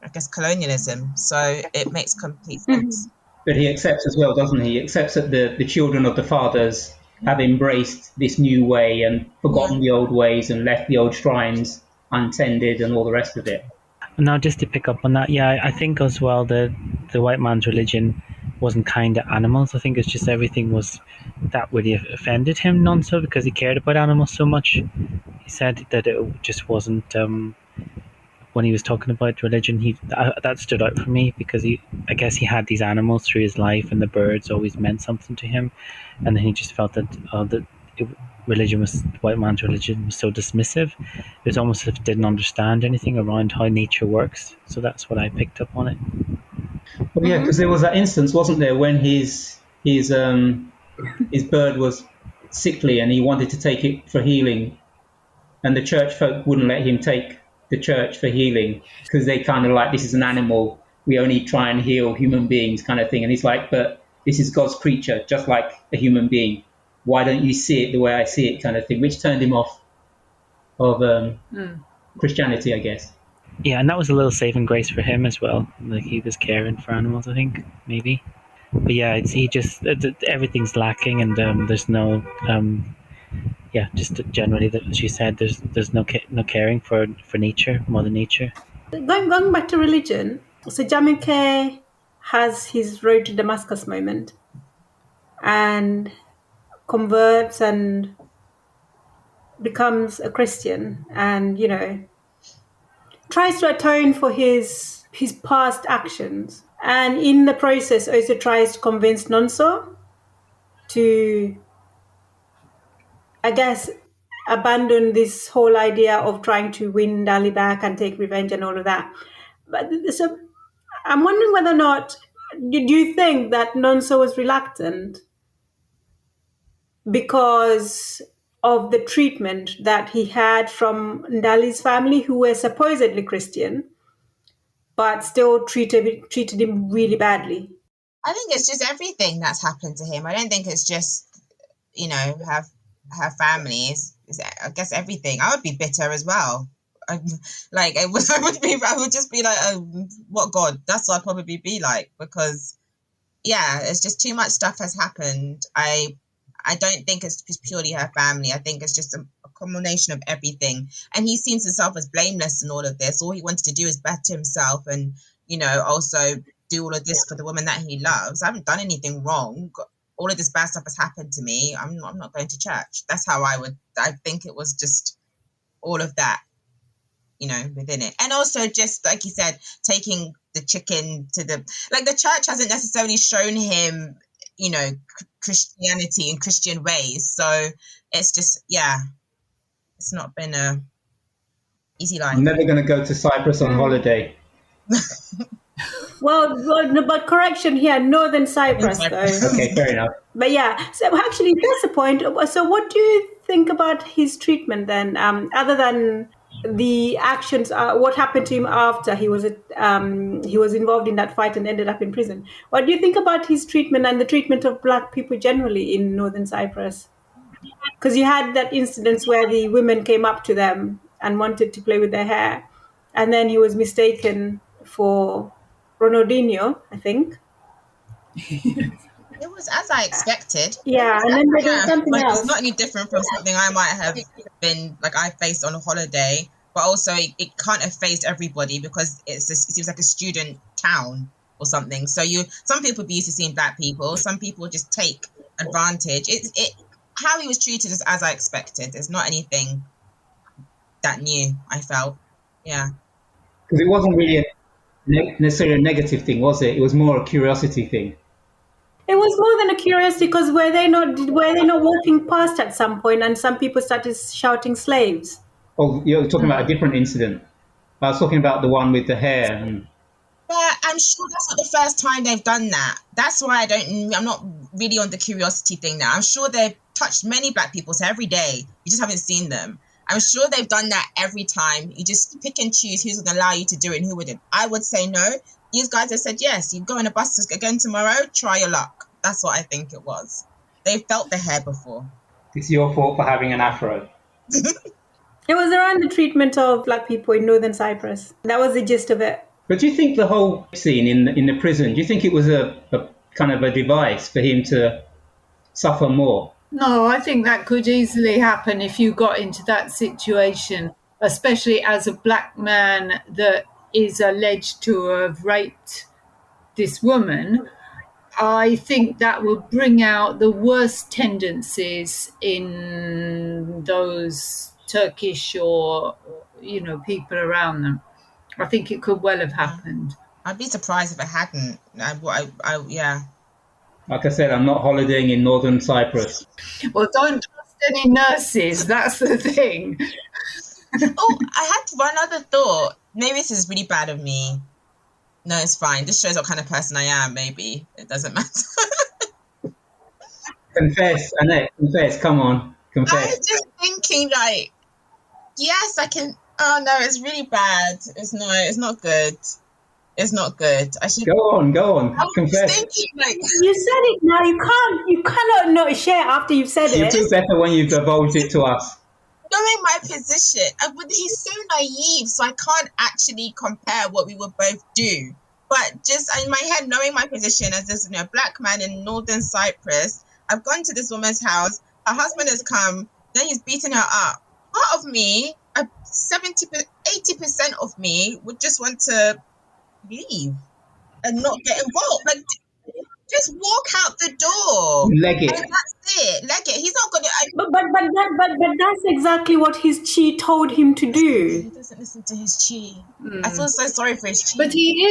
I guess, colonialism. So it makes complete sense. But he accepts as well, doesn't he? He accepts that the children of the fathers have embraced this new way and forgotten the old ways and left the old shrines untended and all the rest of it. Now, just to pick up on that, I think as well the white man's religion wasn't kind to animals. I think it's just everything was that really offended him, Nonso, because he cared about animals so much. He said that it just wasn't. When he was talking about religion, that stood out for me, because I guess he had these animals through his life, and the birds always meant something to him, and then he just felt that white man's religion was so dismissive. It was almost as if it didn't understand anything around how nature works. So that's what I picked up on it. Well, yeah, because there was that instance, wasn't there, when his bird was sickly and he wanted to take it for healing, and the church folk wouldn't let him take the church for healing because they kind of like, this is an animal, we only try and heal human beings kind of thing. And he's like, but this is God's creature, just like a human being. Why don't you see it the way I see it, kind of thing, which turned him off of Christianity, I guess. Yeah, and that was a little saving grace for him as well. Like, he was caring for animals, I think, maybe. But yeah, everything's lacking, and there's no just generally, as you said, there's no caring for nature, Mother Nature. Going back to religion, so Jamike has his road to Damascus moment and converts and becomes a Christian, and tries to atone for his past actions, and in the process also tries to convince Nonso to, I guess, abandon this whole idea of trying to win Ndali back and take revenge and all of that. But so I'm wondering whether or not, do you think that Nonso was reluctant because of the treatment that he had from Ndali's family, who were supposedly Christian, but still treated him really badly? I think it's just everything that's happened to him. I don't think it's just, her family is I guess everything. I would be bitter as well. I would just be like, oh, what God? That's what I'd probably be like, because it's just too much stuff has happened. I don't think it's just purely her family. I think it's just a combination of everything. And he sees himself as blameless in all of this. All he wanted to do is better himself and, also do all of this for the woman that he loves. I haven't done anything wrong. All of this bad stuff has happened to me. I'm not going to church. That's how I think it was just all of that, within it. And also just, like you said, taking the chicken to the church hasn't necessarily shown him, Christianity and Christian ways. So it's just, it's not been a easy life. I'm never going to go to Cyprus on holiday. Well, no, but correction here, Northern Cyprus, though. Okay, fair enough. But so actually, that's the point. So what do you think about his treatment then, other than the actions, what happened to him after he was involved in that fight and ended up in prison. What do you think about his treatment and the treatment of Black people generally in northern Cyprus? Because you had that incident where the women came up to them and wanted to play with their hair, and then he was mistaken for Ronaldinho, I think. It was as I expected. Yeah, and then there was something else. It's not any different from something I might have been I faced on a holiday, but also it can't have faced everybody because it seems like a student town or something. So some people be used to seeing Black people, some people just take advantage. How he was treated is as I expected. There's not anything that new, I felt. Yeah. Because it wasn't really necessarily a negative thing, was it? It was more a curiosity thing. It was more than a curiosity because were they not walking past at some point and some people started shouting slaves? Oh, you're talking about a different incident. I was talking about the one with the hair. But I'm sure that's not the first time they've done that. That's why I'm not really on the curiosity thing now. I'm sure they've touched many Black people every day. You just haven't seen them. I'm sure they've done that every time. You just pick and choose who's going to allow you to do it and who wouldn't. I would say no. These guys have said yes. You go on a bus again tomorrow, try your luck. That's what I think it was. They felt the hair before. It's your fault for having an afro. It was around the treatment of Black people in northern Cyprus. That was the gist of it. But do you think the whole scene in the prison, do you think it was a kind of a device for him to suffer more? No, I think that could easily happen if you got into that situation, especially as a Black man that is alleged to have raped this woman. I think that would bring out the worst tendencies in those Turkish or, people around them. I think it could well have happened. I'd be surprised if it hadn't. Yeah. Like I said, I'm not holidaying in northern Cyprus. Well, don't trust any nurses. That's the thing. Oh, I had one other thought. Maybe this is really bad of me. No, it's fine. This shows what kind of person I am, maybe. It doesn't matter. Confess, Annette. Confess. Come on. Confess. I was just thinking, yes, I can. Oh, no, it's really bad. It's not good. It's not good. I should go on. I was Confess. thinking, you said it now. You cannot not share after you've said it. You feel better when you've divulged it to us. Knowing my position, he's so naive, so I can't actually compare what we would both do. But just in my head, knowing my position as this Black man in northern Cyprus, I've gone to this woman's house. Her husband has come. Then he's beating her up. Part of me, 80% of me would just want to leave and not get involved. Just walk out the door. Leg it. And that's it. Leg it. He's not gonna. But that's exactly what his chi told him to do. He doesn't listen to his chi. I feel so sorry for his chi. But he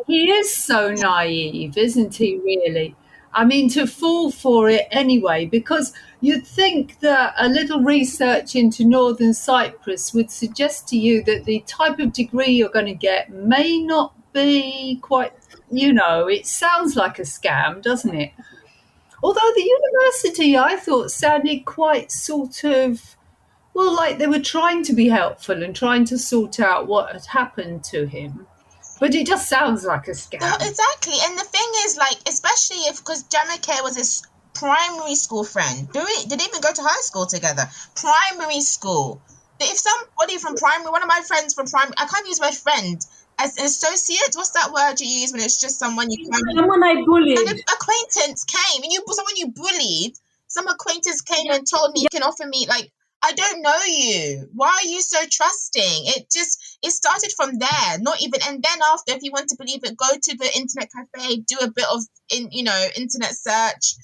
is so naive, isn't he? Really. I mean, to fall for it anyway, because you'd think that a little research into northern Cyprus would suggest to you that the type of degree you're going to get may not be quite, it sounds like a scam, doesn't it? Although the university, I thought, sounded quite sort of, like they were trying to be helpful and trying to sort out what had happened to him. But it just sounds like a scam. Exactly. And the thing is, especially because Jamake was his primary school friend. Did they even go to high school together? Primary school. If somebody from primary, one of my friends from primary, I can't use my friend as an associate. What's that word you use when it's just someone you can... Someone I bullied. An acquaintance came, and someone you bullied, some acquaintance came and told me you can offer me, I don't know you. Why are you so trusting? It started from there. And then after, if you want to believe it, go to the internet cafe, do a bit of, internet search.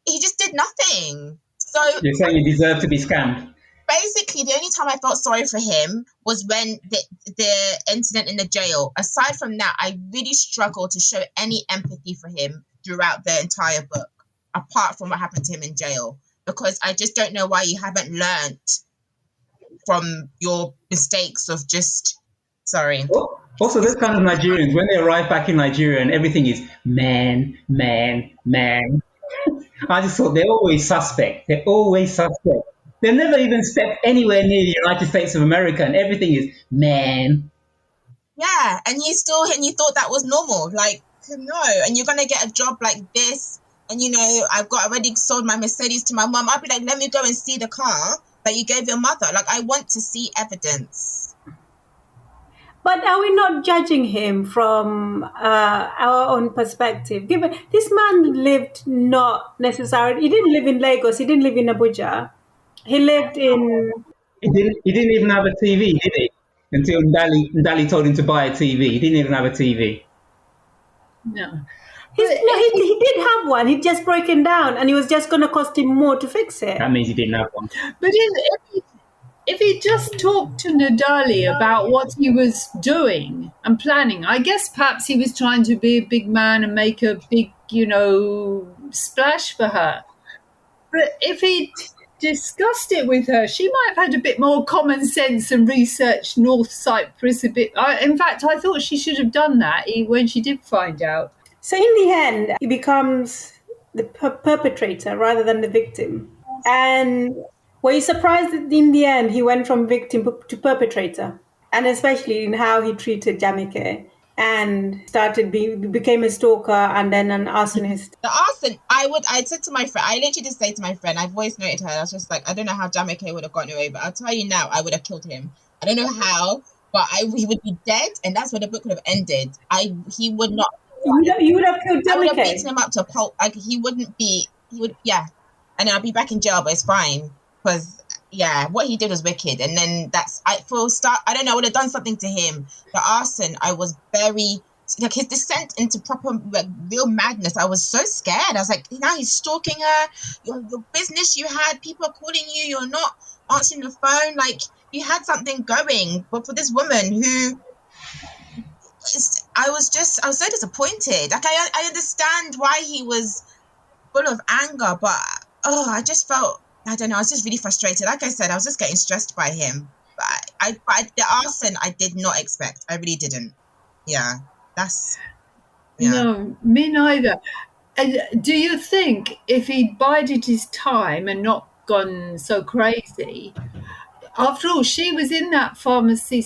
He just did nothing. So you're saying you deserve to be scammed? Basically, the only time I felt sorry for him was when the incident in the jail. Aside from that, I really struggled to show any empathy for him throughout the entire book, apart from what happened to him in jail. Because I just don't know why you haven't learned from your mistakes of just... Sorry. Also, those kind of Nigerians, when they arrive back in Nigeria and everything is man. I just thought they're always suspect. They never even step anywhere near the United States of America, and everything is man. Yeah, and you thought that was normal. Like, no, and you're gonna get a job like this, and I've already sold my Mercedes to my mum. I'd be like, let me go and see the car that you gave your mother. Like, I want to see evidence. But are we not judging him from our own perspective? Given this man lived not necessarily, he didn't live in Lagos, he didn't live in Abuja. He lived in... He didn't even have a TV, did he? Until Ndali told him to buy a TV. He didn't even have a TV. No. He did have one. He'd just broken down, and it was just going to cost him more to fix it. That means he didn't have one. But if he just talked to Ndali about what he was doing and planning, I guess perhaps he was trying to be a big man and make a big, splash for her. But if he discussed it with her, she might have had a bit more common sense and researched North Cyprus a bit. In fact, I thought she should have done that when she did find out. So in the end, he becomes the perpetrator rather than the victim. And were you surprised that in the end he went from victim to perpetrator? And especially in how he treated Jamike and became a stalker and then an arsonist. The arson, I said to my friend, I literally just say to my friend, I voice noted her, I was just like, I don't know how Jamike would have gotten away, but I'll tell you now, I would have killed him. I don't know how, but he would be dead, and that's where the book would have ended. He would not. You would have killed Jamike. I would have beaten him up to a pulp. Like, he would, yeah. And then I'll be back in jail, but it's fine. Because, yeah, what he did was wicked. And then I don't know, I would have done something to him. The arson, I was very, like, his descent into proper, like, real madness. I was so scared. I was like, now he's stalking her. Your business you had, people are calling you, you're not answering the phone. Like, you had something going. But for this woman who, I was so disappointed. Like, I understand why he was full of anger, but I just felt, I don't know, I was just really frustrated. Like I said, I was just getting stressed by him. But the arson, I did not expect. I really didn't. Yeah, No, me neither. And do you think if he'd bided his time and not gone so crazy, after all, she was in that pharmacy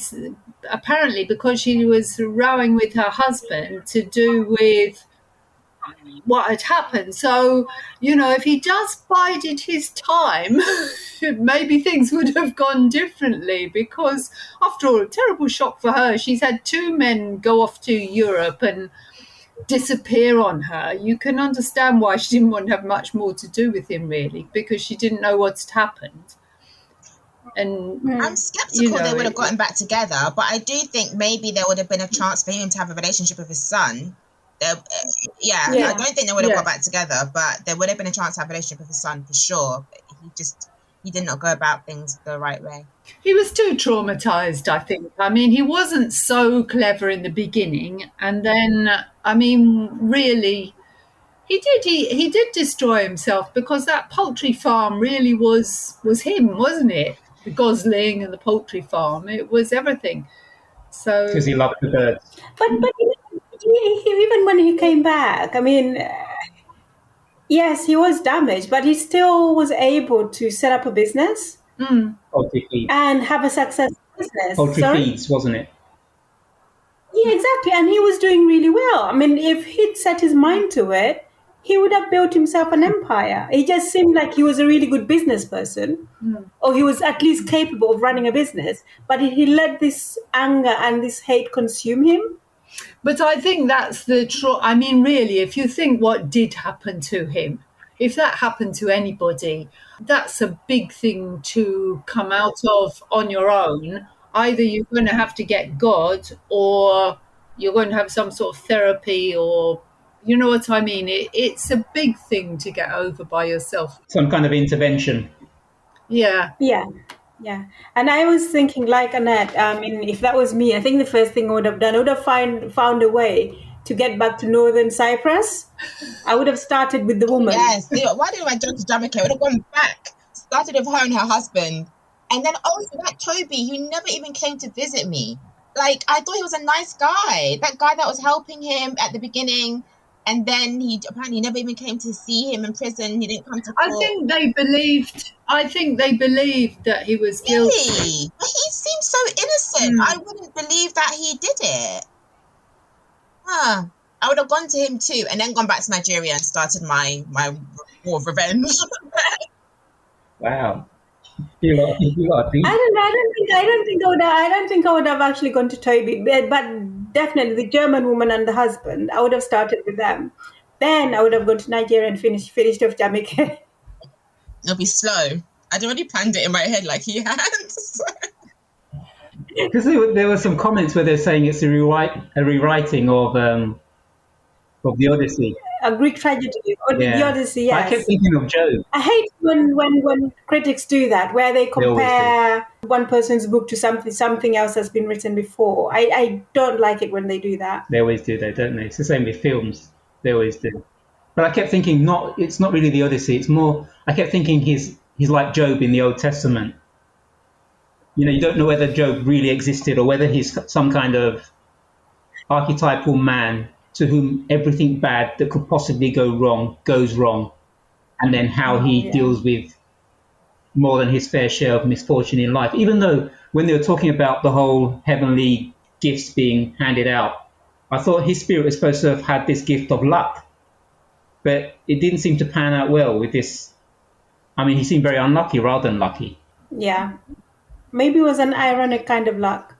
apparently because she was rowing with her husband to do with what had happened. So, if he just bided his time, maybe things would have gone differently, because after all, a terrible shock for her. She's had 2 men go off to Europe and disappear on her. You can understand why she didn't want to have much more to do with him, really, because she didn't know what had happened. And I'm skeptical they would have gotten back together, but I do think maybe there would have been a chance for him to have a relationship with his son. I don't think they would have got back together, but there would have been a chance to have a relationship with his son for sure. He did not go about things the right way. He was too traumatized, I think. I mean, he wasn't so clever in the beginning, and then, I mean, really, he did destroy himself, because that poultry farm really was him, wasn't it? The gosling and the poultry farm, it was everything. So because he loved the birds. But even when he came back, I mean, yes, he was damaged, but he still was able to set up a business and have a successful business. Poultry feeds, wasn't it? Yeah, exactly. And he was doing really well. I mean, if he'd set his mind to it, he would have built himself an empire. He just seemed like he was a really good business person, or he was at least capable of running a business, but he let this anger and this hate consume him. But I think that's I mean, really, if you think what did happen to him, if that happened to anybody, that's a big thing to come out of on your own. Either you're going to have to get God, or you're going to have some sort of therapy, or, you know what I mean? It's a big thing to get over by yourself. Some kind of intervention. Yeah. Yeah. And I was thinking, like Annette, I mean, if that was me, I think the first thing I would have done, I would have found a way to get back to northern Cyprus. I would have started with the woman. Yes. Why didn't I jump to Jamaica? I would have gone back, started with her and her husband. And then also that Toby, who never even came to visit me. Like, I thought he was a nice guy. That guy that was helping him at the beginning. And then he apparently never even came to see him in prison. He didn't come to court. I think they believed that he was guilty. Really? But he seems so innocent. I wouldn't believe that he did it. I would have gone to him too, and then gone back to Nigeria and started my war of revenge. Wow. I don't think I would have actually gone to Toby, but definitely the German woman and the husband. I would have started with them. Then I would have gone to Nigeria and finished off Jamaica. It'll be slow. I'd already planned it in my head like he had. Because there were some comments where they're saying it's a rewriting of the Odyssey. A Greek tragedy, or the Odyssey, yes. I kept thinking of Job. I hate when critics do that, where they compare one person's book to something else that's been written before. I don't like it when they do that. They always do that, don't they? It's the same with films. They always do. But I kept thinking, it's not really the Odyssey. It's more, I kept thinking he's like Job in the Old Testament. You don't know whether Job really existed or whether he's some kind of archetypal man to whom everything bad that could possibly go wrong goes wrong, and then how he deals with more than his fair share of misfortune in life. Even though when they were talking about the whole heavenly gifts being handed out, I thought his spirit was supposed to have had this gift of luck, but it didn't seem to pan out well with this. I mean, he seemed very unlucky rather than lucky. Yeah, maybe it was an ironic kind of luck.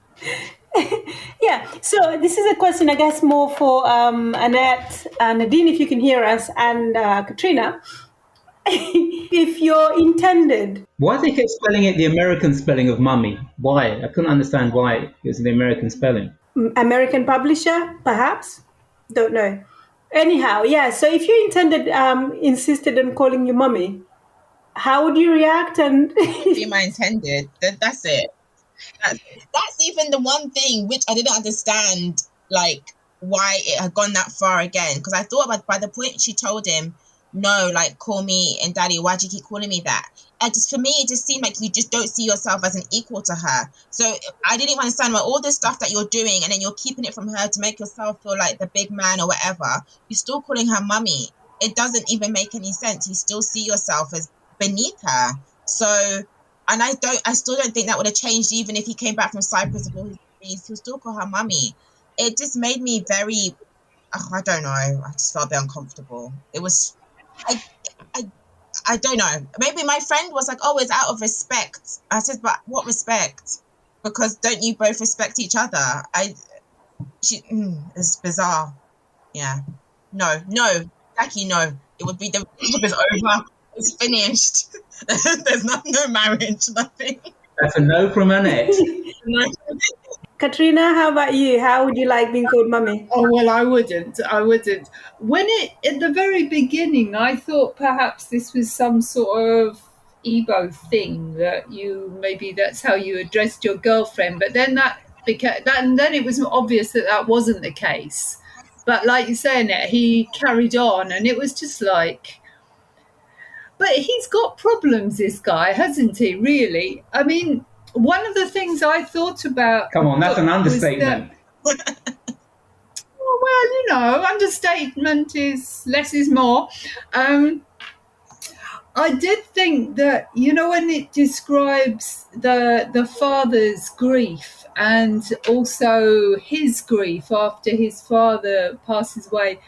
Yeah, so this is a question, I guess, more for Annette, Nadine, if you can hear us, and Katrina. If you're intended... Why they kept spelling it the American spelling of mummy? Why? I couldn't understand why it was the American spelling. American publisher, perhaps? Don't know. Anyhow, yeah, so if you insisted on calling you mummy, how would you react? And Be my intended. That's it. That's even the one thing which I didn't understand, like, why it had gone that far again. Because I thought by the point she told him, no, like, call me Ndali, why do you keep calling me that? For me, it just seemed like you just don't see yourself as an equal to her. So I didn't even understand why all this stuff that you're doing and then you're keeping it from her to make yourself feel like the big man or whatever, you're still calling her mummy. It doesn't even make any sense. You still see yourself as beneath her. So... And I still don't think that would have changed even if he came back from Cyprus with all his degrees. He'll still call her mummy. It just made me very, I don't know. I just felt a bit uncomfortable. It was, I don't know. Maybe my friend was like, oh, it's out of respect. I said, but what respect? Because don't you both respect each other? It's bizarre. Yeah. No, Jackie, no. It would be it's over. It's finished. There's no marriage, nothing. That's a no from Annette. Katrina, how about you? How would you like being called mummy? Oh, well, I wouldn't. When at the very beginning, I thought perhaps this was some sort of Igbo thing that maybe that's how you addressed your girlfriend. But then then it was obvious that wasn't the case. But like you say, Annette, he carried on, and it was just like. But he's got problems, this guy, hasn't he, really? I mean, one of the things I thought about... Come on, that's an understatement. Well, understatement is less is more. I did think that, when it describes the father's grief and also his grief after his father passes away,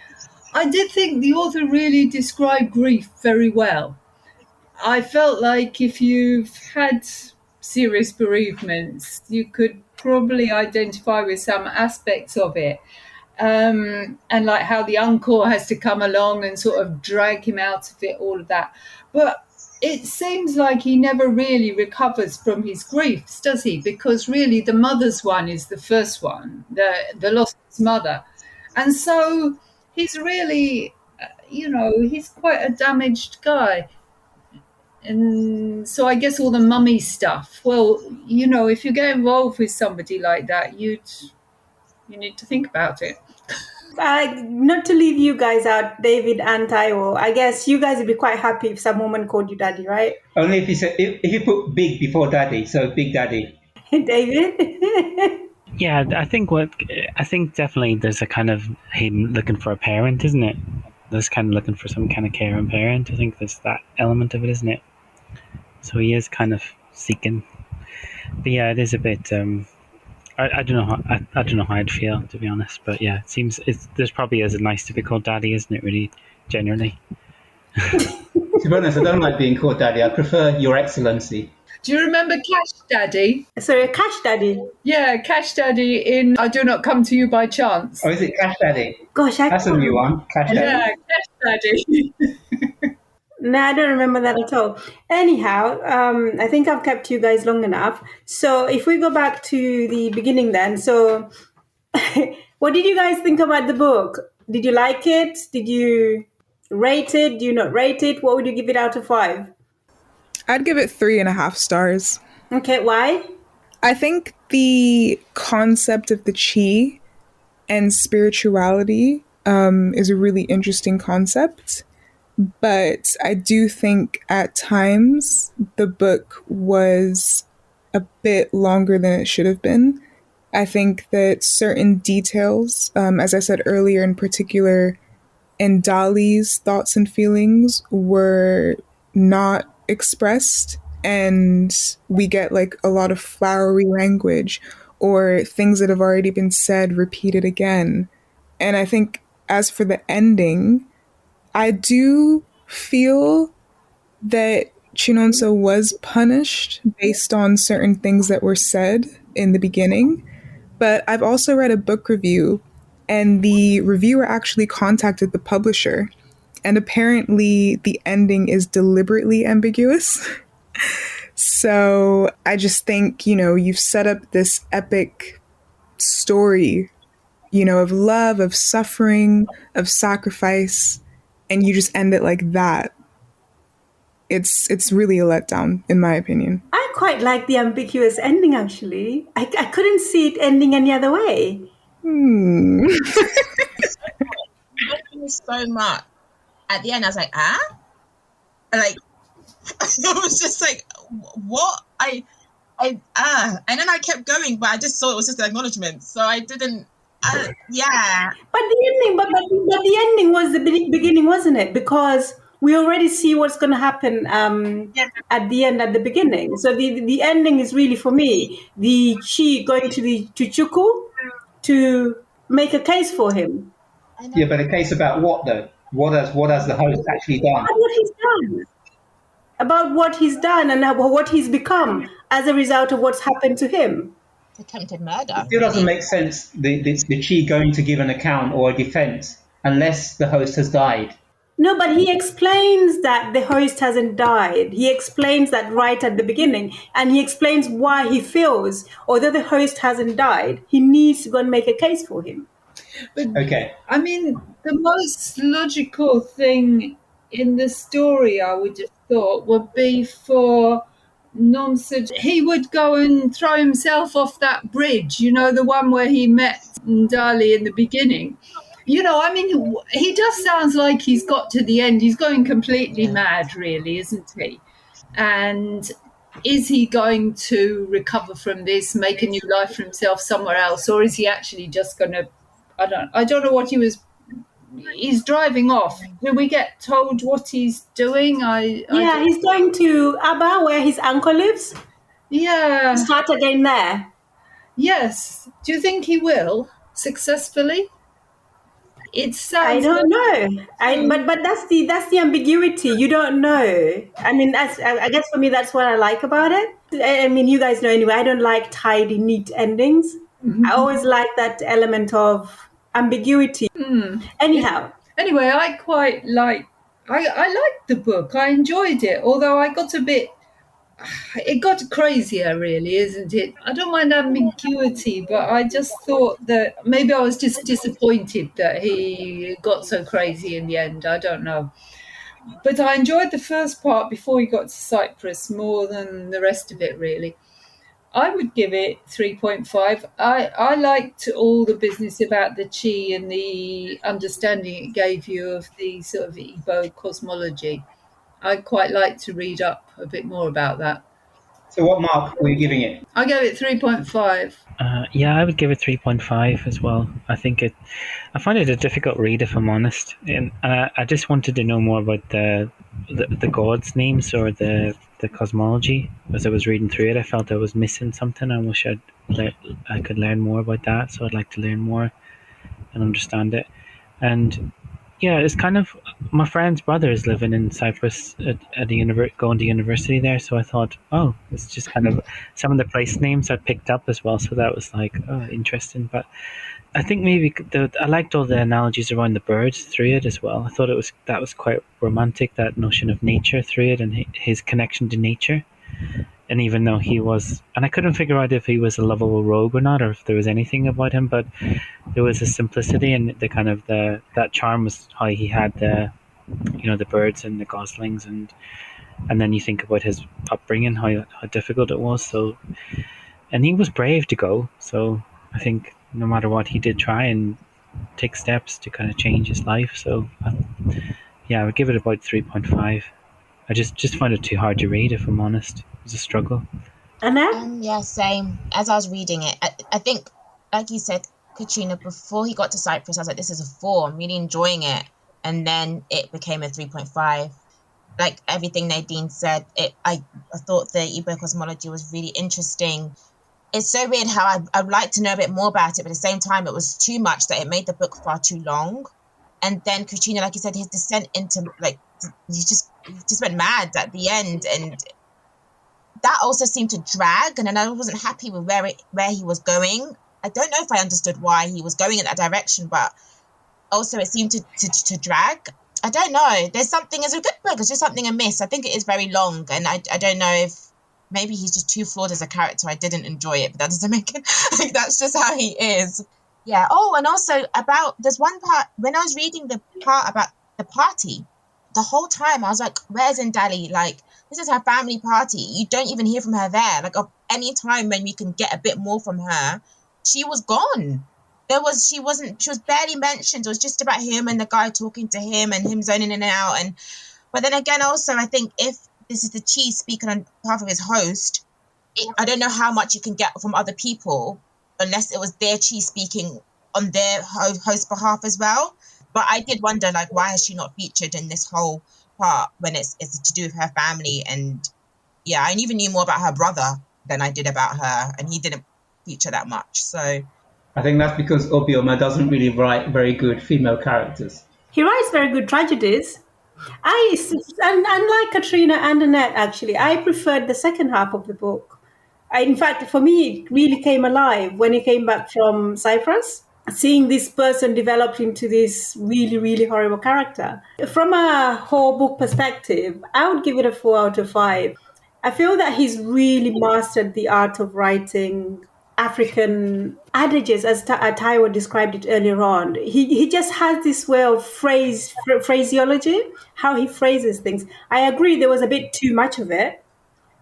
I did think the author really described grief very well. I felt like if you've had serious bereavements, you could probably identify with some aspects of it. And like how the uncle has to come along and sort of drag him out of it, all of that. But it seems like he never really recovers from his griefs, does he? Because really the mother's one is the first one, the loss of his mother. And so he's really, he's quite a damaged guy. And so I guess all the mummy stuff, well, if you get involved with somebody like that, you need to think about it. Not to leave you guys out, David and Taiwo, I guess you guys would be quite happy if some woman called you daddy, right? Only if you put big before daddy, so Big Daddy. David? Yeah, I think definitely there's a kind of him looking for a parent, isn't it? There's kind of looking for some kind of caring parent. I think there's that element of it, isn't it? So he is kind of seeking. But yeah, it is a bit. I don't know how I don't know how I'd feel, to be honest. But yeah, it seems there's probably is a nice to be called daddy, isn't it? Really, generally. To be honest, I don't like being called daddy. I prefer Your Excellency. Do you remember Cash Daddy? Sorry, Cash Daddy. Yeah, Cash Daddy in I Do Not Come to You by Chance. Oh, is it Cash Daddy? Gosh, That's a new one. Cash Daddy. Yeah, Cash Daddy. No, I don't remember that at all. Anyhow, I think I've kept you guys long enough. So if we go back to the beginning then, so what did you guys think about the book? Did you like it? Did you rate it? Do you not rate it? What would you give it out of 5? I'd give it 3.5 stars. Okay, why? I think the concept of the chi and spirituality is a really interesting concept. But I do think at times the book was a bit longer than it should have been. I think that certain details, as I said earlier, in particular, Ndali's thoughts and feelings were not expressed, and we get like a lot of flowery language or things that have already been said repeated again. And I think as for the ending, I do feel that Chinonso was punished based on certain things that were said in the beginning, but I've also read a book review, and the reviewer actually contacted the publisher, and apparently the ending is deliberately ambiguous. So I just think, you've set up this epic story, of love, of suffering, of sacrifice, and you just end it like that. It's really a letdown, in my opinion. I quite like the ambiguous ending, actually. I couldn't see it ending any other way. So much. At the end, I was like, like, I was just like, what? And then I kept going, but I just saw it was just an acknowledgement, so I didn't. Yeah. But the ending, but the ending was the beginning, wasn't it? Because we already see what's going to happen at the end, at the beginning. So the ending is really, for me, the Chi going to Chuku to make a case for him. Yeah, but a case about what though? What has the host actually done? About what he's done. About what he's done and what he's become as a result of what's happened to him. Attempted murder. It still doesn't make sense, the Chi going to give an account or a defense unless the host has died. No, but he explains that the host hasn't died. He explains that right at the beginning, and he explains why he feels, although the host hasn't died, he needs to go and make a case for him. But, okay. I mean, the most logical thing in the story, I would have thought, would be for Nomsa. He would go and throw himself off that bridge, the one where he met Ndali in the beginning. I mean, he just sounds like he's got to the end. He's going completely mad, really, isn't he? And is he going to recover from this, make a new life for himself somewhere else, or is he actually just going to? I don't know what he's driving off. Do we get told what he's doing? He's going to Aba, where his uncle lives. Yeah. Start again there. Yes. Do you think he will successfully? It sounds. I don't know. But that's the ambiguity. You don't know. I mean, I guess for me, that's what I like about it. I mean, you guys know anyway. I don't like tidy, neat endings. Mm-hmm. I always like that element of ambiguity. Anyhow. Anyway, I quite like. I liked the book. I enjoyed it. Although I got a bit. It got crazier, really, isn't it? I don't mind ambiguity, but I just thought that maybe I was just disappointed that he got so crazy in the end. I don't know. But I enjoyed the first part before he got to Cyprus more than the rest of it, really. I would give it 3.5. I liked all the business about the chi and the understanding it gave you of the sort of Igbo cosmology. I'd quite like to read up a bit more about that. So what mark were you giving it? I gave it 3.5. Yeah, I would give it 3.5 as well. I find it a difficult read, if I'm honest, and I just wanted to know more about the gods' names or the cosmology. As I was reading through it, I felt I was missing something. I wish I could learn more about that. So I'd like to learn more and understand it. And yeah, it's kind of my friend's brother is living in Cyprus at the going to university there. So I thought, oh, it's just kind of some of the place names I picked up as well. So that was like, oh, interesting. But I think maybe I liked all the analogies around the birds through it as well. I thought that was quite romantic, that notion of nature through it and his connection to nature. And even though and I couldn't figure out if he was a lovable rogue or not, or if there was anything about him, but there was a simplicity and the kind of that charm was how he had the birds and the goslings, and then you think about his upbringing, how difficult it was. So, and he was brave to go. So I think no matter what, he did try and take steps to kind of change his life. So yeah, I would give it about 3.5. I just find it too hard to read, if I'm honest. It was a struggle. Annette? Yeah, same. As I was reading it, I think, like you said, Katrina, before he got to Cyprus, I was like, this is a 4. I'm really enjoying it. And then it became a 3.5. Like everything Nadine said, I thought the Igbo cosmology was really interesting. It's so weird how I'd like to know a bit more about it, but at the same time, it was too much that it made the book far too long. And then Katrina, like you said, his descent into he just went mad at the end, and that also seemed to drag. And then I wasn't happy with where he was going. I don't know if I understood why he was going in that direction, but also it seemed to drag. I don't know. There's something. It's a good book. It's just something amiss. I think it is very long, and I don't know if maybe he's just too flawed as a character. I didn't enjoy it, but that doesn't make it. Like, that's just how he is. Yeah. Oh, and also there's one part when I was reading the part about the party, the whole time I was like, where's Ndali? Like, this is her family party. You don't even hear from her there. Like, of any time when we can get a bit more from her, she was gone. She was barely mentioned. It was just about him and the guy talking to him and him zoning in and out. But then again, also, I think if this is the chief speaking on behalf of his host, I don't know how much you can get from other people unless it was their chief speaking on their host's behalf as well. But I did wonder, like, why has she not featured in this whole part when it's to do with her family? And yeah, I even knew more about her brother than I did about her, and he didn't feature that much. So I think that's because Obioma doesn't really write very good female characters. He writes very good tragedies. Unlike Katrina and Annette, actually, I preferred the second half of the book. In fact, for me, it really came alive when he came back from Cyprus, seeing this person developed into this really, really horrible character. From a whole book perspective, I would give it a 4 out of 5. I feel that he's really mastered the art of writing African adages, as Taiwo described it earlier on. He just has this way of phraseology, how he phrases things. I agree there was a bit too much of it,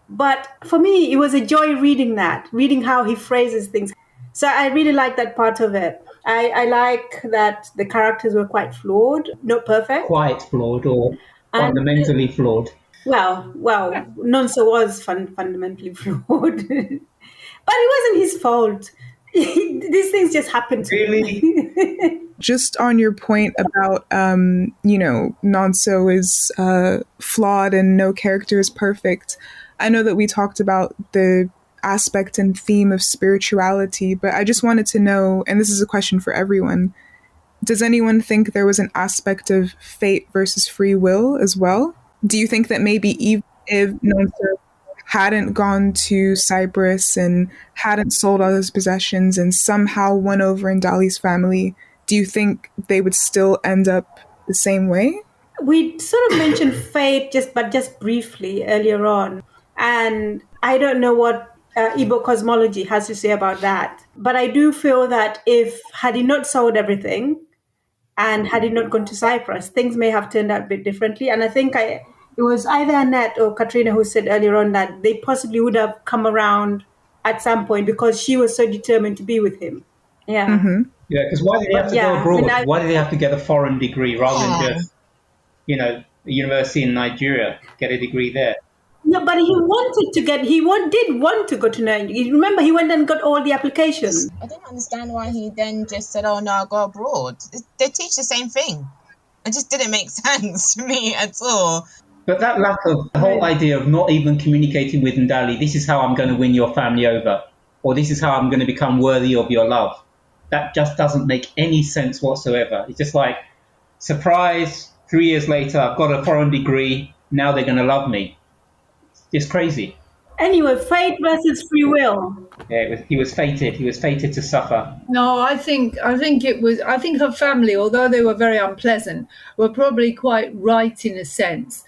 but for me, it was a joy reading how he phrases things. So I really like that part of it. I like that the characters were quite flawed, not perfect. Quite flawed or fundamentally flawed. Well, Nonso was fundamentally flawed. But it wasn't his fault. These things just happened to him. Just on your point about, Nonso is flawed and no character is perfect. I know that we talked about the aspect and theme of spirituality, but I just wanted to know, and this is a question for everyone, does anyone think there was an aspect of fate versus free will as well? Do you think that maybe even if Nonso hadn't gone to Cyprus and hadn't sold all his possessions and somehow won over Ndali's family, do you think they would still end up the same way? We sort of mentioned fate just briefly earlier on. And I don't know what Igbo cosmology has to say about that. But I do feel that had he not sold everything and had he not gone to Cyprus, things may have turned out a bit differently. And I think it was either Annette or Katrina who said earlier on that they possibly would have come around at some point because she was so determined to be with him. Yeah. Mm-hmm. Yeah, because why did he have to go abroad? Why did he have to get a foreign degree rather than just, a university in Nigeria, get a degree there? Yeah, but did want to go to Nigeria. Remember, he went and got all the applications. I didn't understand why he then just said, "Oh no, I'll go abroad." They teach the same thing. It just didn't make sense to me at all. But that lack of the whole idea of not even communicating with Ndali, this is how I'm going to win your family over, or this is how I'm going to become worthy of your love. That just doesn't make any sense whatsoever. It's just like, surprise, 3 years later, I've got a foreign degree, now they're going to love me. It's crazy. Anyway, fate versus free will. Yeah, he was fated. He was fated to suffer. No, I think her family, although they were very unpleasant, were probably quite right in a sense.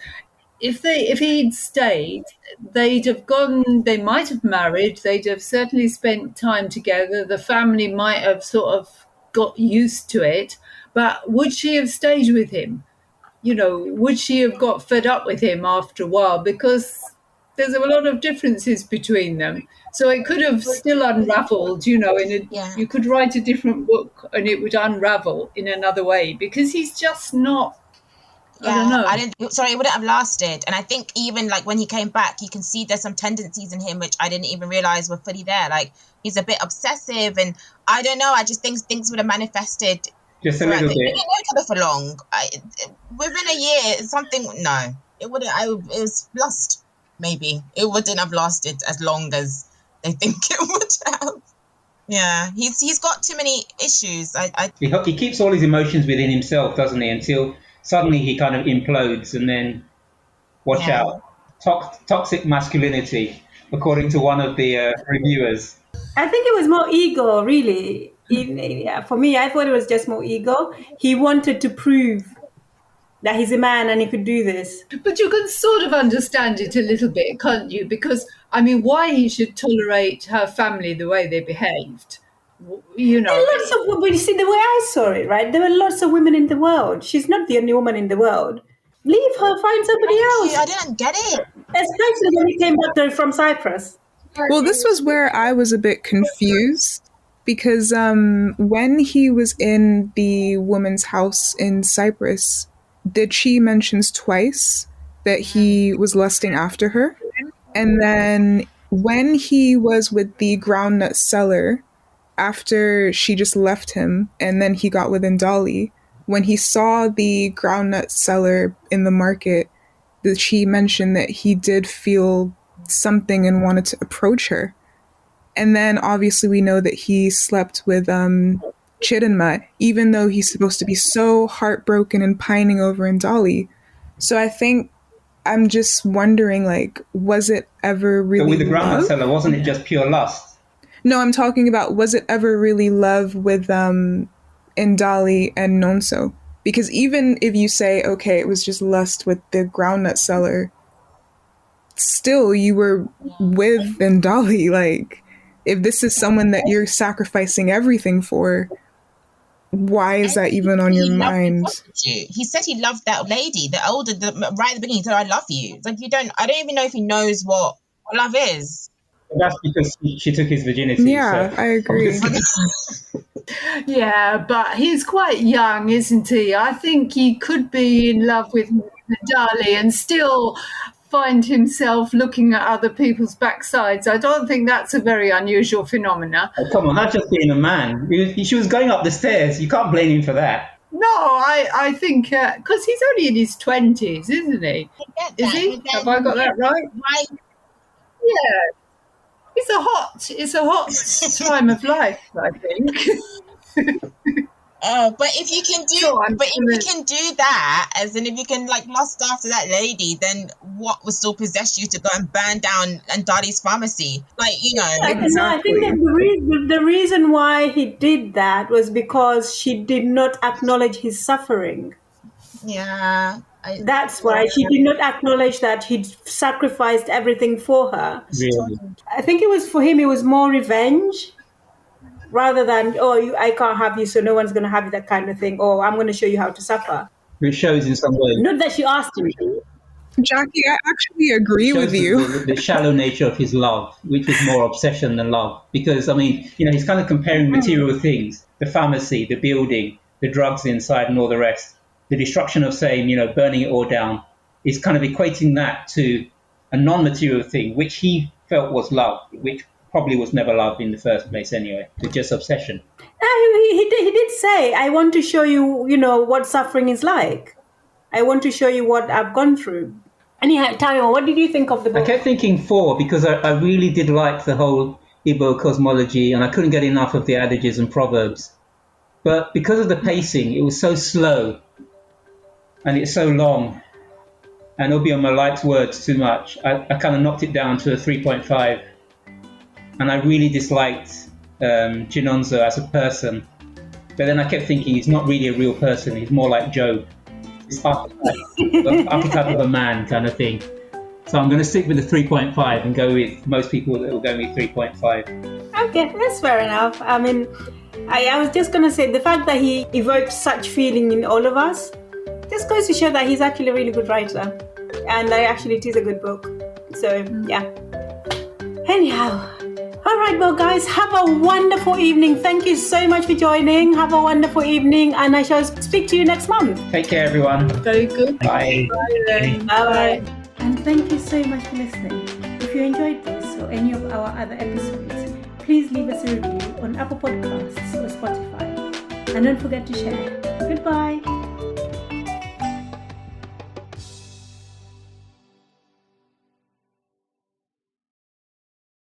If he'd stayed, they'd have gone. They might have married. They'd have certainly spent time together. The family might have sort of got used to it. But would she have stayed with him? You know, would she have got fed up with him after a while? Because there's a lot of differences between them. So it could have still unraveled, you know, you could write a different book and it would unravel in another way, because he's just not, I don't know. It wouldn't have lasted. And I think even like when he came back, you can see there's some tendencies in him which I didn't even realize were fully there. Like he's a bit obsessive, and I don't know, I just think things would have manifested. Just a little bit. We didn't know each other for long. Within a year, it was lost. Maybe it wouldn't have lasted as long as they think it would have. Yeah, he's got too many issues. He keeps all his emotions within himself, doesn't he? Until suddenly he kind of implodes, and then watch out, toxic masculinity, according to one of the reviewers. I think it was more ego, really. For me, I thought it was just more ego. He wanted to prove that he's a man and he could do this. But you can sort of understand it a little bit, can't you? Because, I mean, why he should tolerate her family the way they behaved, you know. But you see, the way I saw it, right? There were lots of women in the world. She's not the only woman in the world. Leave her, find somebody else. I didn't get it. Especially when he came back from Cyprus. Well, this was where I was a bit confused. Because when he was in the woman's house in Cyprus, did she mentions twice that he was lusting after her? And then when he was with the groundnut seller, after she just left him, and then he got with Ndali, when he saw the groundnut seller in the market, that she mentioned that he did feel something and wanted to approach her. And then obviously we know that he slept with Chidinma, even though he's supposed to be so heartbroken and pining over Ndali. So I think I'm just wondering, like, was it ever really But with the groundnut love? seller, wasn't it just pure lust? No, I'm talking about, was it ever really love with Ndali and Nonso? Because even if you say, okay, it was just lust with the groundnut seller, still you were with Ndali. Like, if this is someone that you're sacrificing everything for, why is that even on your mind? He said he loved that lady, right at the beginning. He said, "I love you." It's like I don't even know if he knows what love is. That's because she took his virginity. Yeah, so. I agree. Yeah, but he's quite young, isn't he? I think he could be in love with Ndali and still find himself looking at other people's backsides. I don't think that's a very unusual phenomena. Oh, come on, that's just being a man. She was going up the stairs. You can't blame him for that. No, I think because he's only in his 20s, isn't he? Is he? Have I got that right? Yeah. It's a hot time of life, I think. But if you can do that, as in if you can like lust after that lady, then what will still possess you to go and burn down Ndali's pharmacy? Like, you know. Exactly. I think that the reason why he did that was because she did not acknowledge his suffering. Yeah. That's why she did not acknowledge that he'd sacrificed everything for her. Really? I think it was for him, it was more revenge rather than, I can't have you, so no one's going to have you, that kind of thing. Or I'm going to show you how to suffer. Which shows in some way. Not that she asked him to. Jackie, I actually agree with you. The shallow nature of his love, which was more obsession than love. Because, I mean, he's kind of comparing material things, the pharmacy, the building, the drugs inside and all the rest. The destruction of, saying, burning it all down, is kind of equating that to a non-material thing, which he felt was love, which probably was never love in the first place anyway. It's just obsession. He did say, I want to show you, what suffering is like. I want to show you what I've gone through. Anyhow, Tayo, what did you think of the book? I kept thinking 4 because I really did like the whole Igbo cosmology, and I couldn't get enough of the adages and proverbs. But because of the pacing, it was so slow and it's so long, and Obioma likes words too much, I kind of knocked it down to a 3.5. And I really disliked Chinonso as a person. But then I kept thinking he's not really a real person, he's more like Job. It's archetype of a man kind of thing. So I'm going to stick with the 3.5 and go with most people that will go with 3.5. Okay, that's fair enough. I mean, I was just going to say the fact that he evoked such feeling in all of us just goes to show that he's actually a really good writer. And actually it is a good book. So, yeah. Anyhow. All right, well, guys, have a wonderful evening. Thank you so much for joining. Have a wonderful evening, and I shall speak to you next month. Take care, everyone. Very good. Bye. Bye. Bye. And thank you so much for listening. If you enjoyed this or any of our other episodes, please leave us a review on Apple Podcasts or Spotify. And don't forget to share. Goodbye.